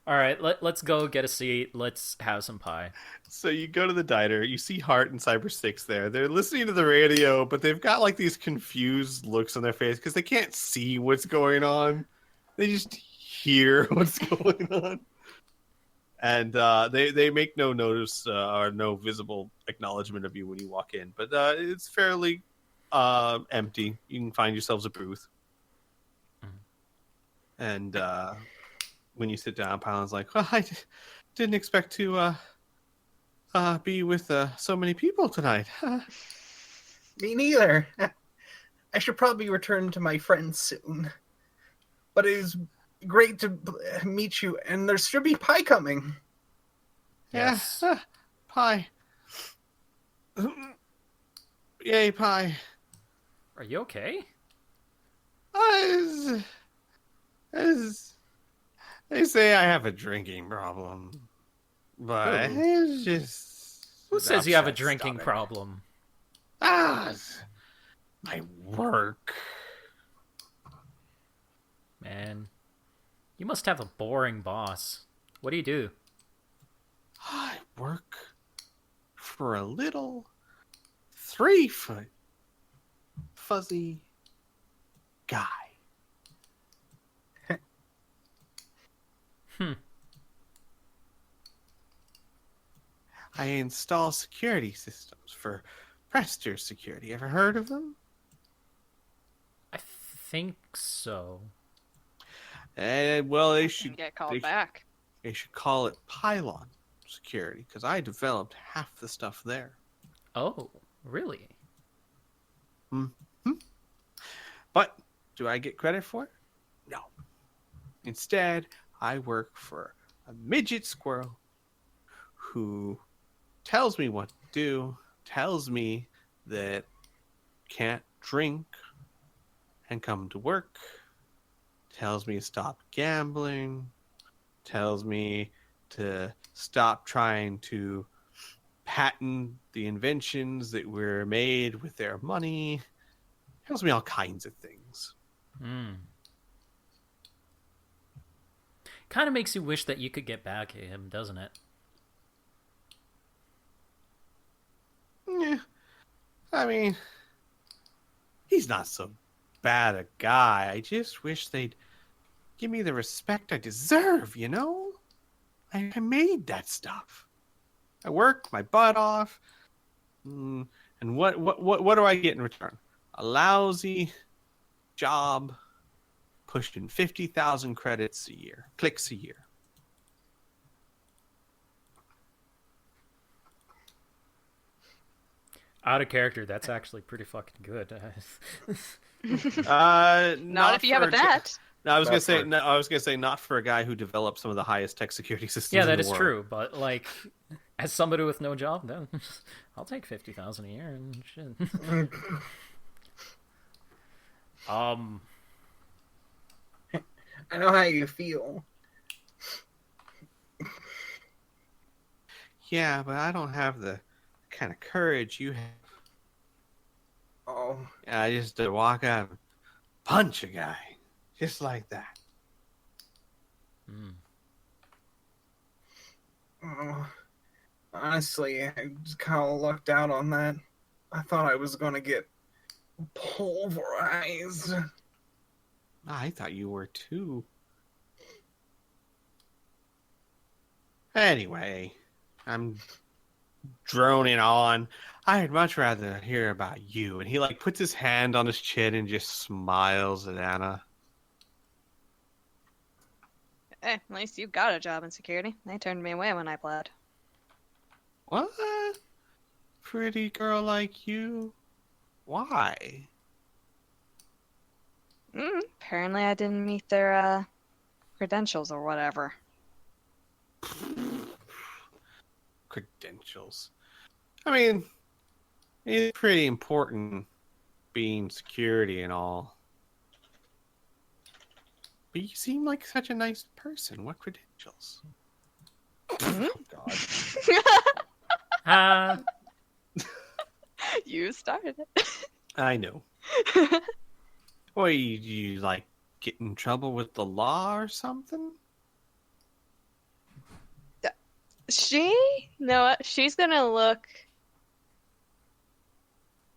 All right, let's go get a seat. Let's have some pie. So you go to the diner, you see Hart and Cyber Six there. They're listening to the radio, but they've got like these confused looks on their face because they can't see what's going on. They just hear what's going on. And they make no notice or no visible acknowledgement of you when you walk in. But it's fairly empty. You can find yourselves a booth. And when you sit down, Palin's like, well, didn't expect to be with so many people tonight. Me neither. I should probably return to my friends soon. But it is great to meet you, and there should be pie coming. Yes. Yeah, pie. Yay, pie. Are you okay? As they say, I have a drinking problem, but it's just. Who says you have a upset drinking stomach. problem? It's my work. Man, you must have a boring boss. What do you do? I work for a little 3-foot fuzzy guy. I install security systems for Prester Security. Ever heard of them? I think so. Well, they should Get called they, back. they should call it Pylon Security because I developed half the stuff there. Oh, really? But do I get credit for it? No. Instead, I work for a midget squirrel who tells me what to do, tells me that can't drink and come to work, tells me to stop gambling, tells me to stop trying to patent the inventions that were made with their money, tells me all kinds of things. Kind of makes you wish that you could get back at him, doesn't it? Yeah. I mean, he's not so bad a guy. I just wish they'd give me the respect I deserve, you know? I made that stuff. I work my butt off. And what do I get in return? A lousy job pushing 50,000 credits a year, clicks a year. Out of character, that's actually pretty fucking good. Not if you have for a bet. No, I was gonna Not say for- no, I was gonna say not for a guy who developed some of the highest tech security systems. Yeah, in that the is world. true. But like, as somebody with no job, then I'll take 50,000 a year and shit. I know how you feel. Yeah, but I don't have the kind of courage you have. Oh, I just walk up and punch a guy. Just like that. oh. Honestly, I just kind of lucked out on that. I thought I was gonna get pulverized. I thought you were too. Anyway, I'm droning on. I'd much rather hear about you. And he like puts his hand on his chin and just smiles at Anna. At least you got a job in security. They turned me away when I applied. What? Pretty girl like you? Why? Apparently I didn't meet their credentials or whatever. Credentials. I mean, it's pretty important being security and all. But you seem like such a nice person. What credentials? Oh, God. You started it. I know. Or you like get in trouble with the law or something? She's gonna look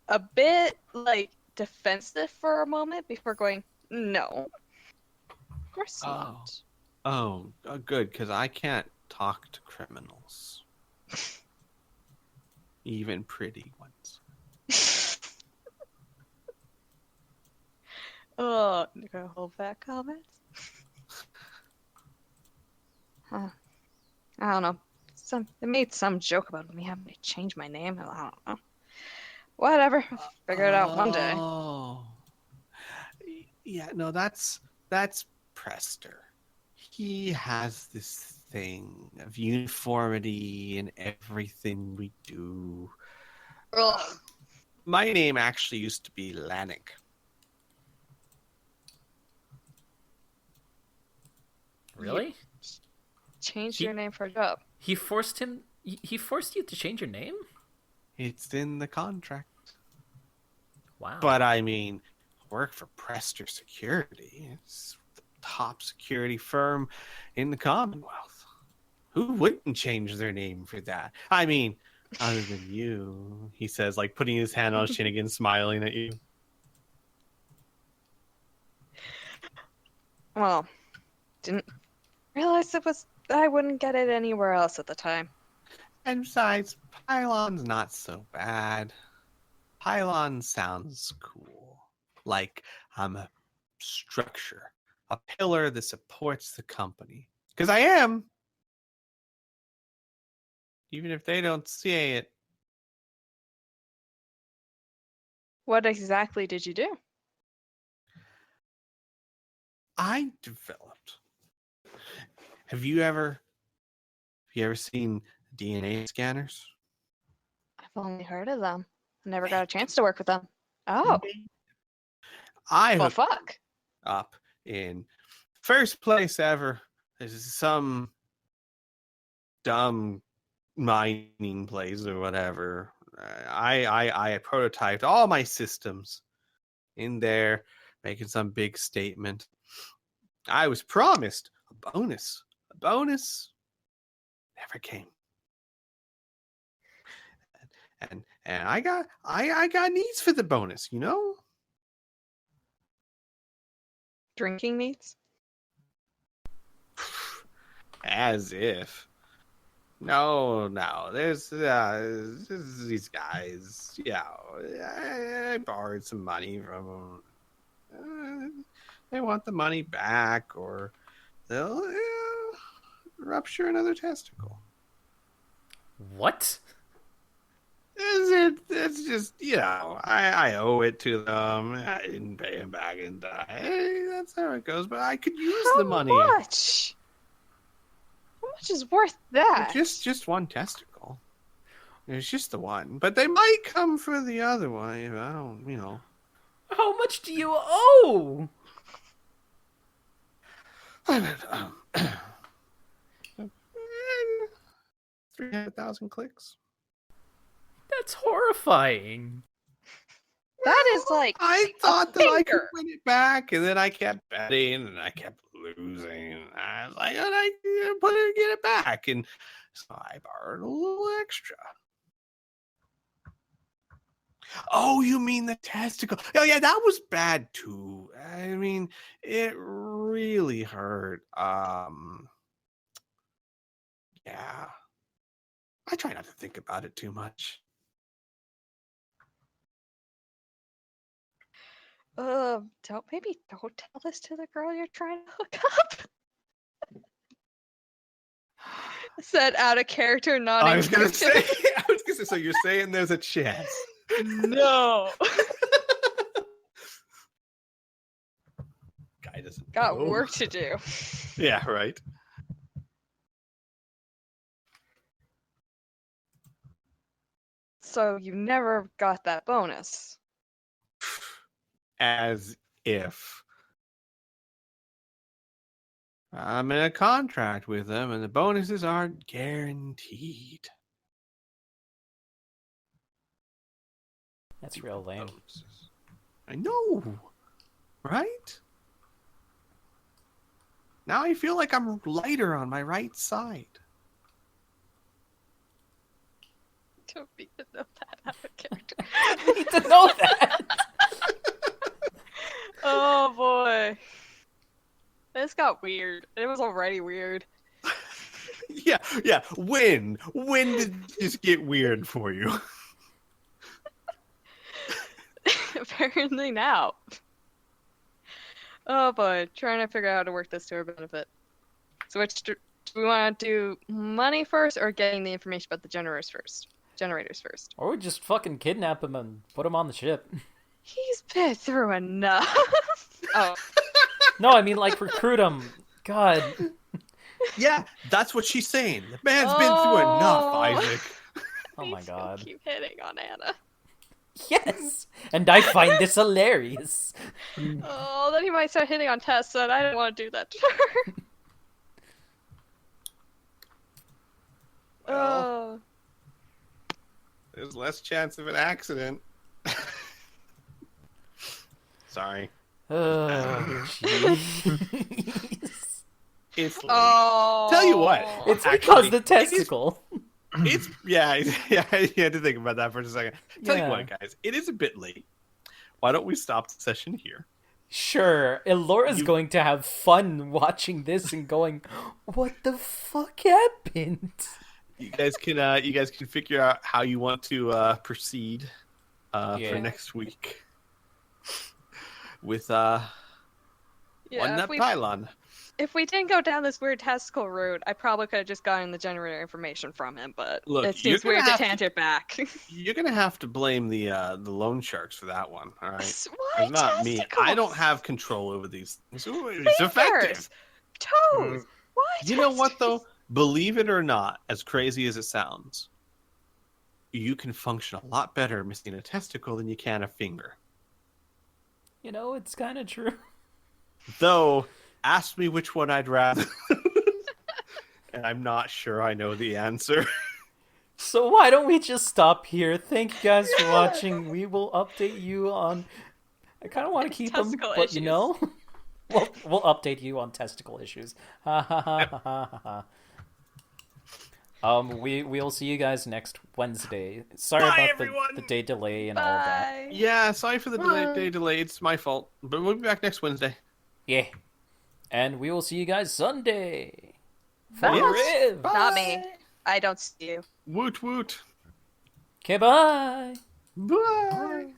a bit like defensive for a moment before going, no. Of course not. Oh, good, because I can't talk to criminals. Even pretty ones. gonna hold back comments. Huh. I don't know. They made some joke about me having to change my name. I don't know. Whatever. I'll figure it out one day. Oh. Yeah, no, that's Prester. He has this thing of uniformity in everything we do. Ugh. My name actually used to be Lanik. Really? Change He- your name for a job. He forced him. He forced you to change your name. It's in the contract. Wow. But I mean, work for Prester Security. It's the top security firm in the Commonwealth. Who wouldn't change their name for that? I mean, other than you, he says, like putting his hand on his chin again, smiling at you. Well, didn't realize I wouldn't get it anywhere else at the time. And besides, Pylon's not so bad. Pylon sounds cool. Like I'm a structure, a pillar that supports the company. Because I am. Even if they don't see it. What exactly did you do? I developed. Have you ever seen DNA scanners? I've only heard of them. I never got a chance to work with them. Oh, I well, hooked fuck. up in first place ever. This is some dumb mining place or whatever. I prototyped all my systems in there, making some big statement. I was promised a bonus. A bonus never came. And I got needs for the bonus, you know? Drinking needs? As if. No. There's these guys. Yeah, I borrowed some money from them. They want the money back, or they'll rupture another testicle. What? It's just, I owe it to them. I didn't pay them back in time. Hey, that's how it goes. But I could use the money. How much? How much is worth that? Just one testicle. It's just the one. But they might come for the other one if I don't, How much do you owe? 300,000 clicks. That's horrifying. That is like I thought that I could finger. win it back, and then I kept betting, and I kept losing. And I was like, I get it back, and so I borrowed a little extra. Oh, you mean the testicle? Oh, yeah, that was bad too. I mean, it really hurt. Yeah. I try not to think about it too much. Don't tell this to the girl you're trying to hook up. Said out of character, not I in was gonna character. say, so you're saying there's a chance. No. Guy doesn't Got know. work to do. Yeah, right. So you never got that bonus. As if. I'm in a contract with them, and the bonuses aren't guaranteed. That's real lame. Bonuses. I know, right? Now I feel like I'm lighter on my right side. Don't need to know that out of character. I need to know that. Oh boy. This got weird. It was already weird. Yeah. When did this get weird for you? Apparently now. Oh boy, trying to figure out how to work this to our benefit. So do we want to do money first or getting the information about the generators first? Or we just fucking kidnap him and put him on the ship. He's been through enough. Oh. No, I mean, like, recruit him. God. Yeah, that's what she's saying. The man's been through enough, Isaac. Oh my Please don't god. keep hitting on Anna. Yes! And I find this hilarious. Oh, then he might start hitting on Tessa, and I don't want to do that to her. Well, there's less chance of an accident. Sorry. Oh, jeez. It's late. Oh. Tell you what. It's Actually, because the testicle. It's yeah, I had to think about that for a second. Tell you Yeah. what, guys, it is a bit late. Why don't we stop the session here? Sure, Elora's going to have fun watching this and going, "What the fuck happened?" You guys can figure out how you want to proceed for Yeah. next week with Yeah, one that pylon. if we didn't go down this weird testicle route, I probably could have just gotten the generator information from him, but Look, it you're seems gonna weird to have to- tangent back. You're gonna have to blame the loan sharks for that one. All right, Why it's not me. I don't have control over these things. Ooh, it's effective. Toes! Why You know what testicles? though? Believe it or not, as crazy as it sounds, you can function a lot better missing a testicle than you can a finger. You know, it's kind of true. Though, ask me which one I'd rather. And I'm not sure I know the answer. So why don't we just stop here? Thank you guys for watching. We will update you on... I kind of want to keep them, Testicle but issues. you know... We'll update you on testicle issues. Ha ha ha ha ha ha. We'll see you guys next Wednesday. Sorry Bye, about everyone! the day delay and all of that. Bye. Yeah, sorry for the day delay. It's my fault. But we'll be back next Wednesday. Yeah. And we will see you guys Sunday. Bye. Yes. Riv. Not me. I don't see you. Woot woot. Okay, bye. Bye.